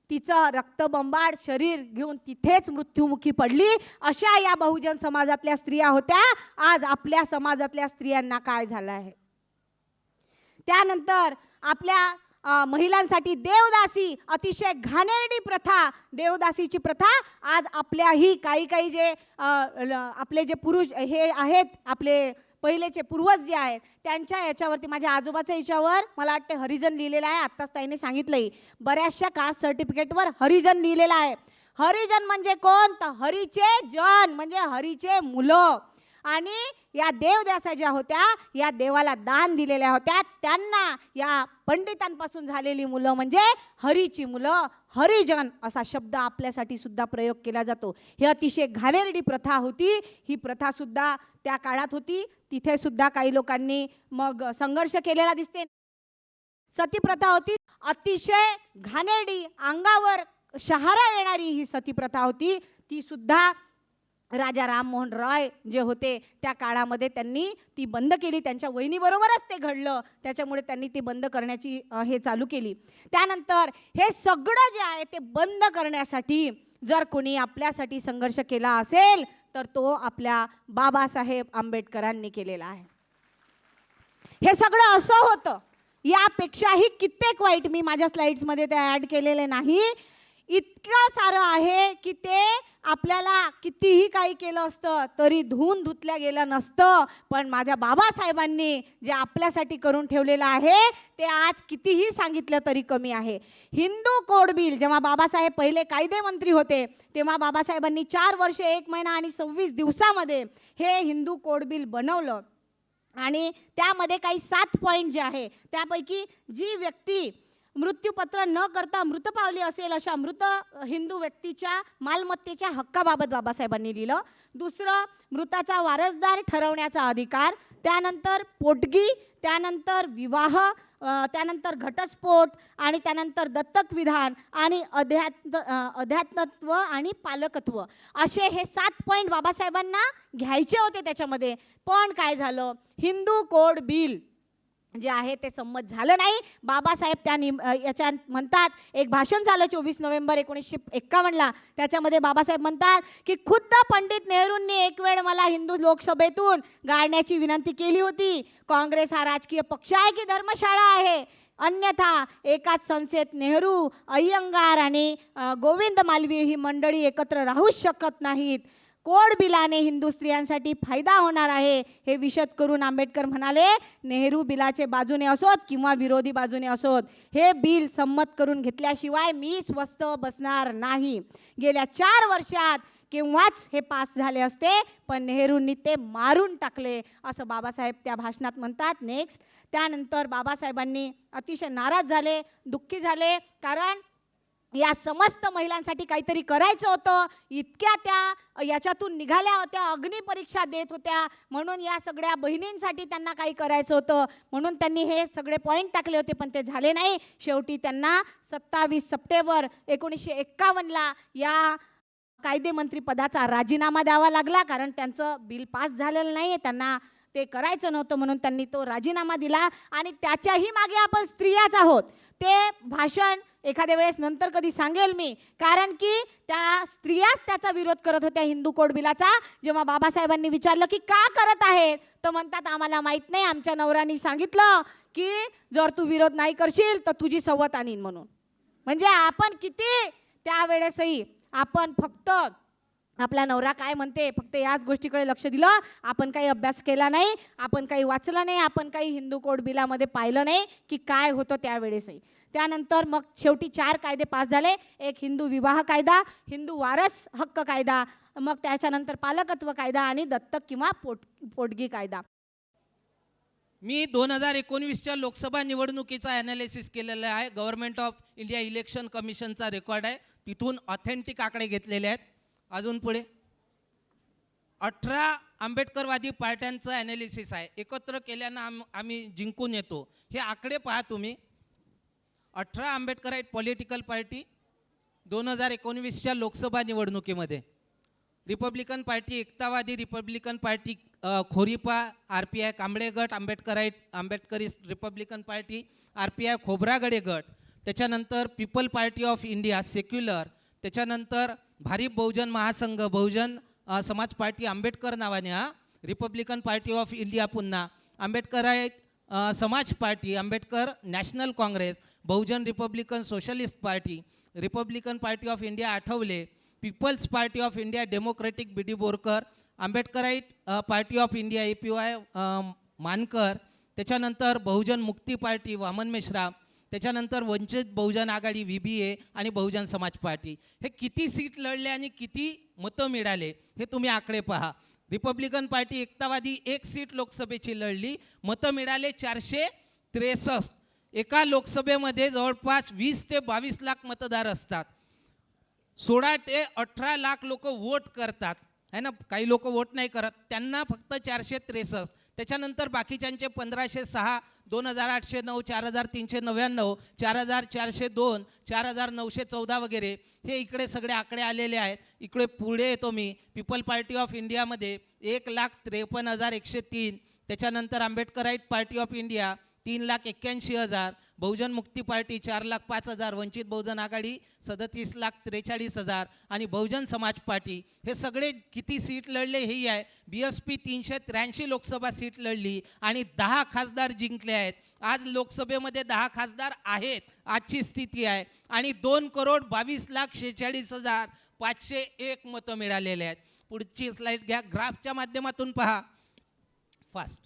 [SPEAKER 11] तिचं रक्तबंबाळ शरीर घेऊन तिथेच मृत्युमुखी पडली. अशा या बहुजन समाजातल्या स्त्रिया होत्या. आज आपल्या समाजातल्या स्त्रियांना काय झालं आहे. त्यानंतर आपल्या महिलांसाठी देवदासी, अतिशय घाणेरडी प्रथा, देवदासीची प्रथा आज आपल्याही काही जे आपले जे पुरुष हे आहेत, आपले पहिलेचे पूर्वज जे आहेत त्यांच्या याच्यावरती, माझ्या आजोबाच्या याच्यावर मला वाटते हरिजन लिहिलेलं आहे. आत्ताच ताईने सांगितलंही, बऱ्याचशा कास्ट सर्टिफिकेटवर हरिजन लिहिलेलं आहे. हरिजन म्हणजे कोण, तर हरीचे जन म्हणजे हरीचे मुलं. आणि या देवदासा ज्या होत्या या देवाला दान दिलेल्या होत्या, त्यांना या पंडितांपासून झालेली मुलं म्हणजे हरीची मुलं, हरिजन असा शब्द आपल्यासाठी सुद्धा प्रयोग केला जातो. ही अतिशय घाणेरडी प्रथा होती. ही प्रथा सुद्धा त्या काळात होती. तिथे सुद्धा काही लोकांनी मग संघर्ष केलेला दिसते. सती प्रथा होती, अतिशय घाणेरडी, अंगावर शहारा येणारी ही सती प्रथा होती. ती सुद्धा राजा राममोहन रॉय जे होते त्या काळामध्ये त्यांनी ती बंद केली. त्यांच्या वहिनीबरोबरच ते घडलं, त्याच्यामुळे त्यांनी ती बंद करण्याची हे चालू केली. त्यानंतर हे सगळं जे आहे ते बंद करण्यासाठी जर कोणी आपल्यासाठी संघर्ष केला असेल तर तो आपल्या बाबासाहेब आंबेडकरांनी केलेला आहे. हे सगळं असं होतं, यापेक्षाही कित्येक वाईट. मी माझ्या स्लाइड्समध्ये ते ॲड केलेले नाही. इतकं सारं आहे की ते आपल्याला कितीही काही केलं असतं तरी धुवून धुतल्या गेलं नसतं. पण माझ्या बाबासाहेबांनी जे आपल्यासाठी करून ठेवलेलं आहे ते आज कितीही सांगितलं तरी कमी आहे. हिंदू कोड बिल, जेव्हा बाबासाहेब पहिले कायदे मंत्री होते तेव्हा बाबासाहेबांनी 4 वर्ष 1 महिना आणि 26 दिवसामध्ये हे हिंदू कोड बिल बनवलं. आणि त्यामध्ये काही 7 पॉईंट जे आहे त्यापैकी जी व्यक्ती मृत्यूपत्र न करता मृत पावली असेल अशा मृत हिंदू व्यक्तीच्या मालमत्तेच्या हक्काबाबत बाबासाहेबांनी लिहिलं. दुसरं, मृताचा वारसदार ठरवण्याचा अधिकार. त्यानंतर पोटगी, त्यानंतर विवाह, त्यानंतर घटस्फोट आणि त्यानंतर दत्तक विधान आणि अध्यात्मत्व आणि पालकत्व, असे हे 7 पॉईंट बाबासाहेबांना घ्यायचे होते त्याच्यामध्ये. पण काय झालं, हिंदू कोड बिल जे आहे ते संमत झालं नाही. बाबासाहेब त्या याच्या म्हणतात, एक भाषण झालं 24 नोव्हेंबर 1951ला, त्याच्यामध्ये बाबासाहेब म्हणतात की खुद्द पंडित नेहरूंनी एक वेळ मला हिंदू लोकसभेतून गाळण्याची विनंती केली होती. काँग्रेस हा राजकीय पक्ष आहे की धर्मशाळा आहे, अन्यथा एकाच संस्थेत नेहरू, अय्यंगार आणि गोविंद मालवीय ही मंडळी एकत्र राहूच शकत नाहीत. कोड बिलाने हिंदू स्त्रियांसाठी फायदा होणार आहे हे विशद करून आंबेडकर म्हणाले, नेहरू बिलाचे बाजूने असोत किंवा विरोधी बाजूने असोत, हे बिल संमत करून घेतल्याशिवाय मी स्वस्थ बसणार नाही. गेल्या 4 वर्षात केव्हाच हे पास झाले असते, पण नेहरूंनी ते मारून टाकले, असं बाबासाहेब त्या भाषणात म्हणतात. नेक्स्ट, त्यानंतर बाबासाहेबांनी अतिशय नाराज झाले, दुःखी झाले, कारण या समस्त महिलांसाठी काहीतरी करायचं होतं. इतक्या त्या याच्यातून निघाल्या होत्या, अग्निपरीक्षा देत होत्या, म्हणून या सगळ्या बहिणींसाठी त्यांना काही करायचं होतं, म्हणून त्यांनी हे सगळे पॉईंट टाकले होते, पण ते झाले नाही. शेवटी त्यांना 27 सप्टेंबर 1951ला या कायदेमंत्री पदाचा राजीनामा द्यावा लागला, कारण त्यांचं बिल पास झालेलं नाही, त्यांना ते करायचं नव्हतं, म्हणून त्यांनी तो राजीनामा दिला. आणि त्याच्याही मागे आपण स्त्रियाच आहोत. ते भाषण एखाद्या वेळेस नंतर कधी सांगेल मी, कारण की त्या स्त्रियाच त्याचा विरोध करत होत्या हिंदू कोड बिलाचा. जेव्हा बाबासाहेबांनी विचारलं की का करत आहेत, तर म्हणतात आम्हाला माहीत नाही, आमच्या नवऱ्यानी सांगितलं की जर तू विरोध नाही करशील तर तुझी सवत आणीन म्हणून. म्हणजे आपण किती त्यावेळेसही आपण फक्त आपला नवरा काय म्हणते फक्त याच गोष्टीकडे लक्ष दिलं, आपण काही अभ्यास केला नाही, आपण काही वाचलं नाही, आपण काही हिंदू कोड बिलामध्ये पाहिलं नाही की काय होतं त्यावेळेसही. त्यानंतर मग शेवटी 4 कायदे पास झाले. एक हिंदू विवाह कायदा, हिंदू वारस हक्क कायदा, मग त्याच्यानंतर पालकत्व कायदा आणि दत्तक किंवा पोटगी कायदा.
[SPEAKER 12] मी 2019च्या लोकसभा निवडणुकीचा ॲनालिसिस केलेला आहे. गव्हर्नमेंट ऑफ इंडिया इलेक्शन कमिशनचा रेकॉर्ड आहे, तिथून ऑथेंटिक आकडे घेतलेले आहेत. अजून पुढे 18 आंबेडकरवादी पार्ट्यांचं ॲनालिसिस आहे, एकत्र केल्यानं आम्ही जिंकून येतो. हे आकडे पहा तुम्ही. 18 आंबेडकराईट पॉलिटिकल पार्टी 2019च्या लोकसभा निवडणुकीमध्ये रिपब्लिकन पार्टी, एकतावादी रिपब्लिकन पार्टी खोरीपा, RPI कांबळे गट, आंबेडकरी रिपब्लिकन पार्टी, RPI खोब्रागडे गट, त्याच्यानंतर people party of India secular, त्याच्यानंतर भारिप बहुजन महासंघ, बहुजन समाज पार्टी आंबेडकर नावाने, रिपब्लिकन पार्टी ऑफ इंडिया, पुन्हा Ambedkarite Samaj party, Ambedkar national Congress, Bahujan republican socialist party, republican party of India Athawale, people's party of India democratic BD Borkar, Ambedkarite party of India APY Mankar, त्याच्यानंतर बहुजन मुक्ती party Vaman Meshram, त्याच्यानंतर वंचित बहुजन आघाडी VBA आणि Bahujan Samaj party. हे किती सीट लढले आणि किती मतं मिळाले हे तुम्ही आकडे पहा. रिपब्लिकन पार्टी एकतावादी 1 सीट लोकसभेची लढली, मतं मिळाले 463. एका लोकसभेमध्ये जवळपास 20 ते 22 लाख मतदार असतात. 16 ते 18 लाख लोक वोट करतात है ना. काही लोक वोट नाही करत, त्यांना फक्त 463. त्याच्यानंतर बाकीच्यांचे 1506, 2809, 4399, 4402, 4914 वगैरे हे इकडे सगळे आकडे आलेले आहेत. इकडे पुढे येतो मी. पीपल पार्टी ऑफ इंडियामध्ये 1,53,103, त्याच्यानंतर आंबेडकराईट पार्टी ऑफ इंडिया 3,81,000, बहुजन मुक्ती पार्टी 4,05,000, वंचित बहुजन आघाडी 37,43,000 आणि बहुजन समाज पार्टी. हे सगळे किती सीट लढले हेही आहे. BSP 383 लोकसभा सीट लढली आणि 10 खासदार जिंकले आहेत. आज लोकसभेमध्ये 10 खासदार आहेत, आजची स्थिती आहे. आणि 2,42,46,501 मतं मिळालेले आहेत. पुढची स्लाईड घ्या. ग्राफच्या माध्यमातून पहा फास्ट.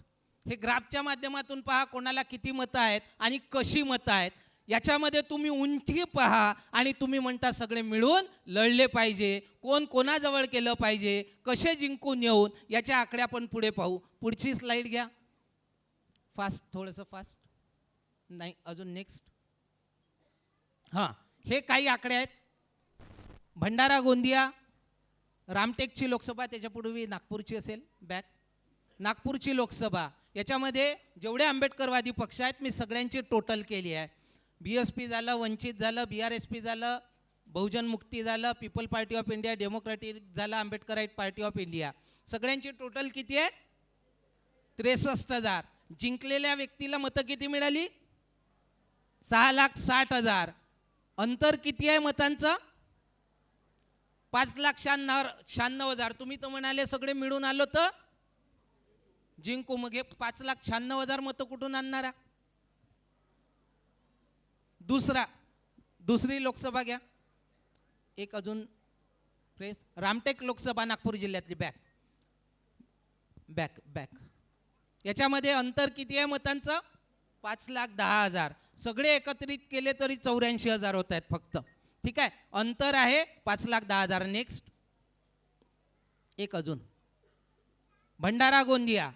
[SPEAKER 12] हे ग्राफच्या माध्यमातून पहा कोणाला किती मतं आहेत आणि कशी मतं आहेत. याच्यामध्ये तुम्ही उंची पहा आणि तुम्ही म्हणता सगळे मिळून लढले पाहिजे, कोण कोणाजवळ केलं पाहिजे, कसे जिंकून येऊन, याच्या आकडे आपण पुढे पाहू. पुढची स्लाईड घ्या. फास्ट, थोडंसं फास्ट. नाही, अजून नेक्स्ट. हां, हे काही आकडे आहेत. भंडारा गोंदिया रामटेकची लोकसभा, त्याच्यापूर्वी नागपूरची असेल बॅक. नागपूरची लोकसभा, याच्यामध्ये जेवढे आंबेडकरवादी पक्ष आहेत मी सगळ्यांची टोटल केली आहे. BSP झालं, वंचित झालं, BRSP झालं, बहुजन मुक्ती झालं, people party of India democratic झालं, आंबेडकराईट पार्टी ऑफ इंडिया. सगळ्यांची टोटल किती आहे? 63,000. जिंकलेल्या व्यक्तीला मतं किती मिळाली? 6,60,000. अंतर किती आहे मतांचं? 5,96,000. तुम्ही तर म्हणाले सगळे मिळून आलो तर जिंकू. मग हे 5,96,000 मतं कुठून आणणारा? दुसरी लोकसभा घ्या. एक अजून प्रेस. रामटेक लोकसभा नागपूर जिल्ह्यातली बॅक. याच्यामध्ये अंतर किती आहे मतांचं? 5,10,000. सगळे एकत्रित केले तरी 84,000 होत आहेत फक्त. ठीक आहे, अंतर आहे 5,10,000. नेक्स्ट एक अजून भंडारा गोंदिया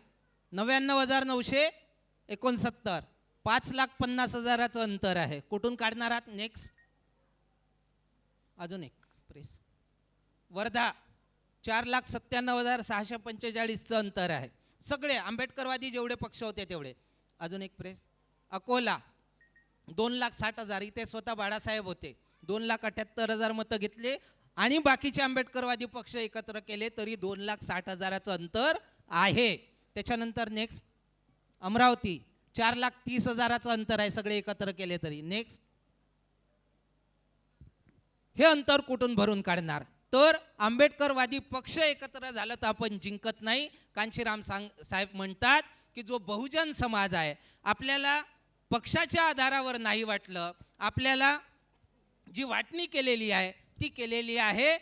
[SPEAKER 12] 99,969. 5,50,000 अंतर आहे. कुठून काढणार आहात? नेक्स्ट अजून एक प्रेस. वर्धा 4,97,645 अंतर आहे. सगळे आंबेडकरवादी जेवढे पक्ष होते तेवढे. अजून एक प्रेस. अकोला 2,60,000. इथे स्वतः बाळासाहेब होते. 2,78,000 मतं घेतले आणि बाकीचे आंबेडकरवादी पक्ष एकत्र केले तरी 2,60,000 अंतर आहे. त्याच्यानंतर नेक्स्ट अमरावती 4,30,000 अंतर आहे सगळे एकत्र केले तरी. नेक्स्ट हे अंतर कुठून भरून काढणार? तर आंबेडकरवादी पक्ष एकत्र झालं तर आपण जिंकत नाही. कांशीराम साहेब म्हणतात की जो बहुजन समाज आहे, आपल्याला पक्षाच्या आधारावर नाही वाटलं, आपल्याला जी वाटणी केलेली आहे ती केलेली आहे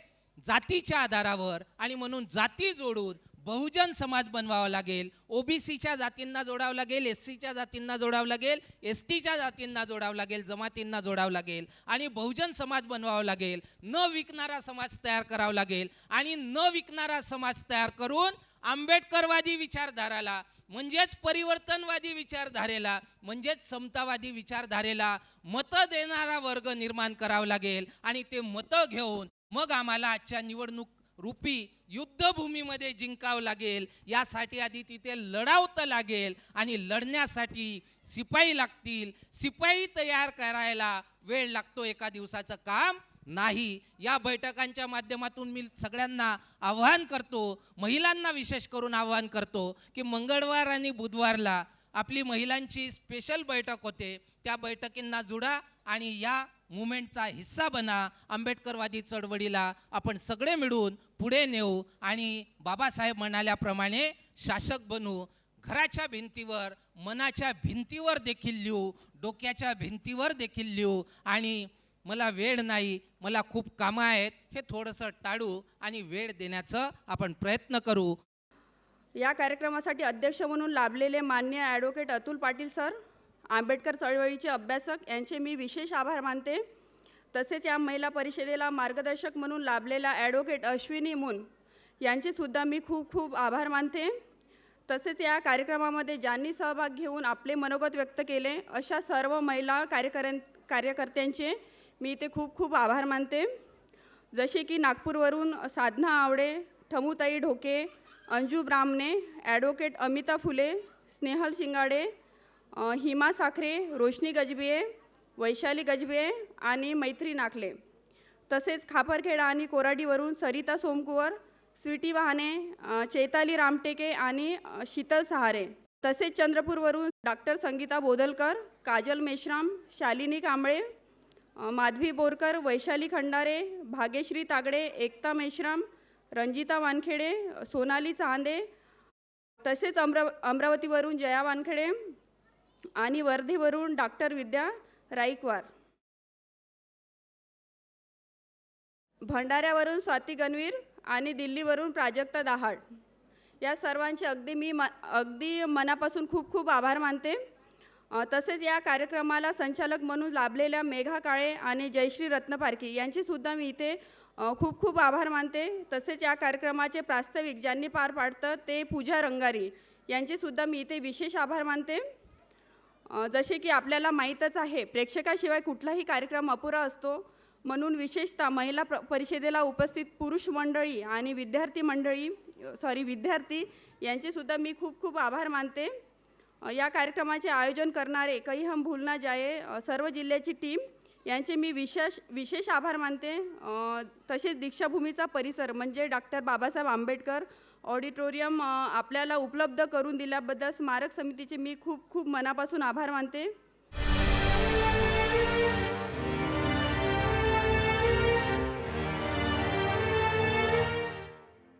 [SPEAKER 12] जातीच्या आधारावर, आणि म्हणून जाती जोडून बहुजन समाज बनवावा लागेल. ओबीसीच्या जातींना जोडावं लागेल, एससीच्या जातींना जोडावं लागेल, एसटीच्या जातींना जोडावं लागेल, जमातींना जोडावं लागेल आणि बहुजन समाज बनवावा लागेल. न विकणारा समाज तयार करावा लागेल आणि न विकणारा समाज तयार करून आंबेडकरवादी विचारधाराला म्हणजेच परिवर्तनवादी विचारधारेला म्हणजेच समतावादी विचारधारेला मतं देणारा वर्ग निर्माण करावा लागेल. आणि ते मतं घेऊन मग आम्हाला आजच्या निवडणूक रूपी युद्धभूमीमध्ये जिंकावं लागेल. यासाठी आधी तिथे लढावं लागेल आणि लढण्यासाठी शिपाई लागतील. शिपाई तयार करायला वेळ लागतो, एका दिवसाचं काम नाही. या बैठकांच्या माध्यमातून मी सगळ्यांना आवाहन करतो, महिलांना विशेष करून आवाहन करतो की मंगळवार आणि बुधवारला आपली महिलांची स्पेशल बैठक होते. त्या बैठकींना जुडा आणि या मुवमेंटचा हिस्सा बना. आंबेडकरवादी चळवळीला आपण सगळे मिळून पुढे नेऊ आणि बाबासाहेब म्हणाल्याप्रमाणे शासक बनू. घराच्या भिंतीवर, मनाच्या भिंतीवर देखील लिहू, डोक्याच्या भिंतीवर देखील लिहू. आणि मला वेळ नाही, मला खूप कामं आहेत, हे थोडंसं टाळू आणि वेळ देण्याचं आपण प्रयत्न करू.
[SPEAKER 2] या कार्यक्रमासाठी अध्यक्ष म्हणून लाभलेले माननीय ॲडव्होकेट अतुल पाटील सर, आंबेडकर चळवळीचे अभ्यासक, यांचे मी विशेष आभार मानते. तसेच या महिला परिषदेला मार्गदर्शक म्हणून लाभलेल्या ॲडव्होकेट अश्विनी मुन यांचेसुद्धा मी खूप खूप आभार मानते. तसेच या कार्यक्रमामध्ये ज्यांनी सहभाग घेऊन आपले मनोगत व्यक्त केले अशा सर्व महिला कार्यकर्त्यांचे मी इथे खूप खूप आभार मानते. जसे की नागपूरवरून साधना आवडे, ठमूताई ढोके, अंजू ब्राह्मणे, ॲडव्होकेट अमिता फुले, स्नेहल शिंगाडे, हिमा साखरे, रोशनी गजबिये, वैशाली गजबिये आणि मैत्री नाकले. तसेच खापरखेडा आणि कोराडीवरून सरिता सोमकुवर, स्वीटी वाहने, चैताली रामटेके आणि शीतल सहारे. तसेच चंद्रपूरवरून डॉक्टर संगीता बोदलकर, काजल मेश्राम, शालिनी कांबळे, माधवी बोरकर, वैशाली खंडारे, भाग्यश्री तागडे, एकता मेश्राम, रंजिता वानखेडे, सोनाली चांदे. तसेच अमरावतीवरून जया वानखेडे आणि वर्धेवरून डॉक्टर विद्या राईकवार. भंडाऱ्यावरून स्वाती गणवीर आणि दिल्लीवरून प्राजक्ता दहाड. या सर्वांचे अगदी मनापासून खूप खूप आभार मानते. तसेच या कार्यक्रमाला संचालक म्हणून लाभलेल्या मेघा काळे आणि जयश्री रत्नपारखी यांचेसुद्धा मी इथे खूप खूप आभार मानते. तसेच या कार्यक्रमाचे प्रास्ताविक ज्यांनी पार पाडतं ते पूजा रंगारी यांचेसुद्धा मी इथे विशेष आभार मानते. जसे की आपल्याला माहीतच आहे, प्रेक्षकाशिवाय कुठलाही कार्यक्रम अपुरा असतो. म्हणून विशेषतः महिला परिषदेला उपस्थित पुरुष मंडळी आणि विद्यार्थी यांचेसुद्धा मी खूप खूप आभार मानते. या कार्यक्रमाचे आयोजन करणारे कहीं हम भूल ना जाए सर्व जिल्ह्याची टीम यांचे मी विशेष आभार मानते. तसेच दीक्षाभूमीचा परिसर म्हणजे डॉक्टर बाबासाहेब आंबेडकर ऑडिटोरियम आपल्याला उपलब्ध करून दिल्याबद्दल स्मारक समितीचे मी खूप खूप मनापासून आभार मानते.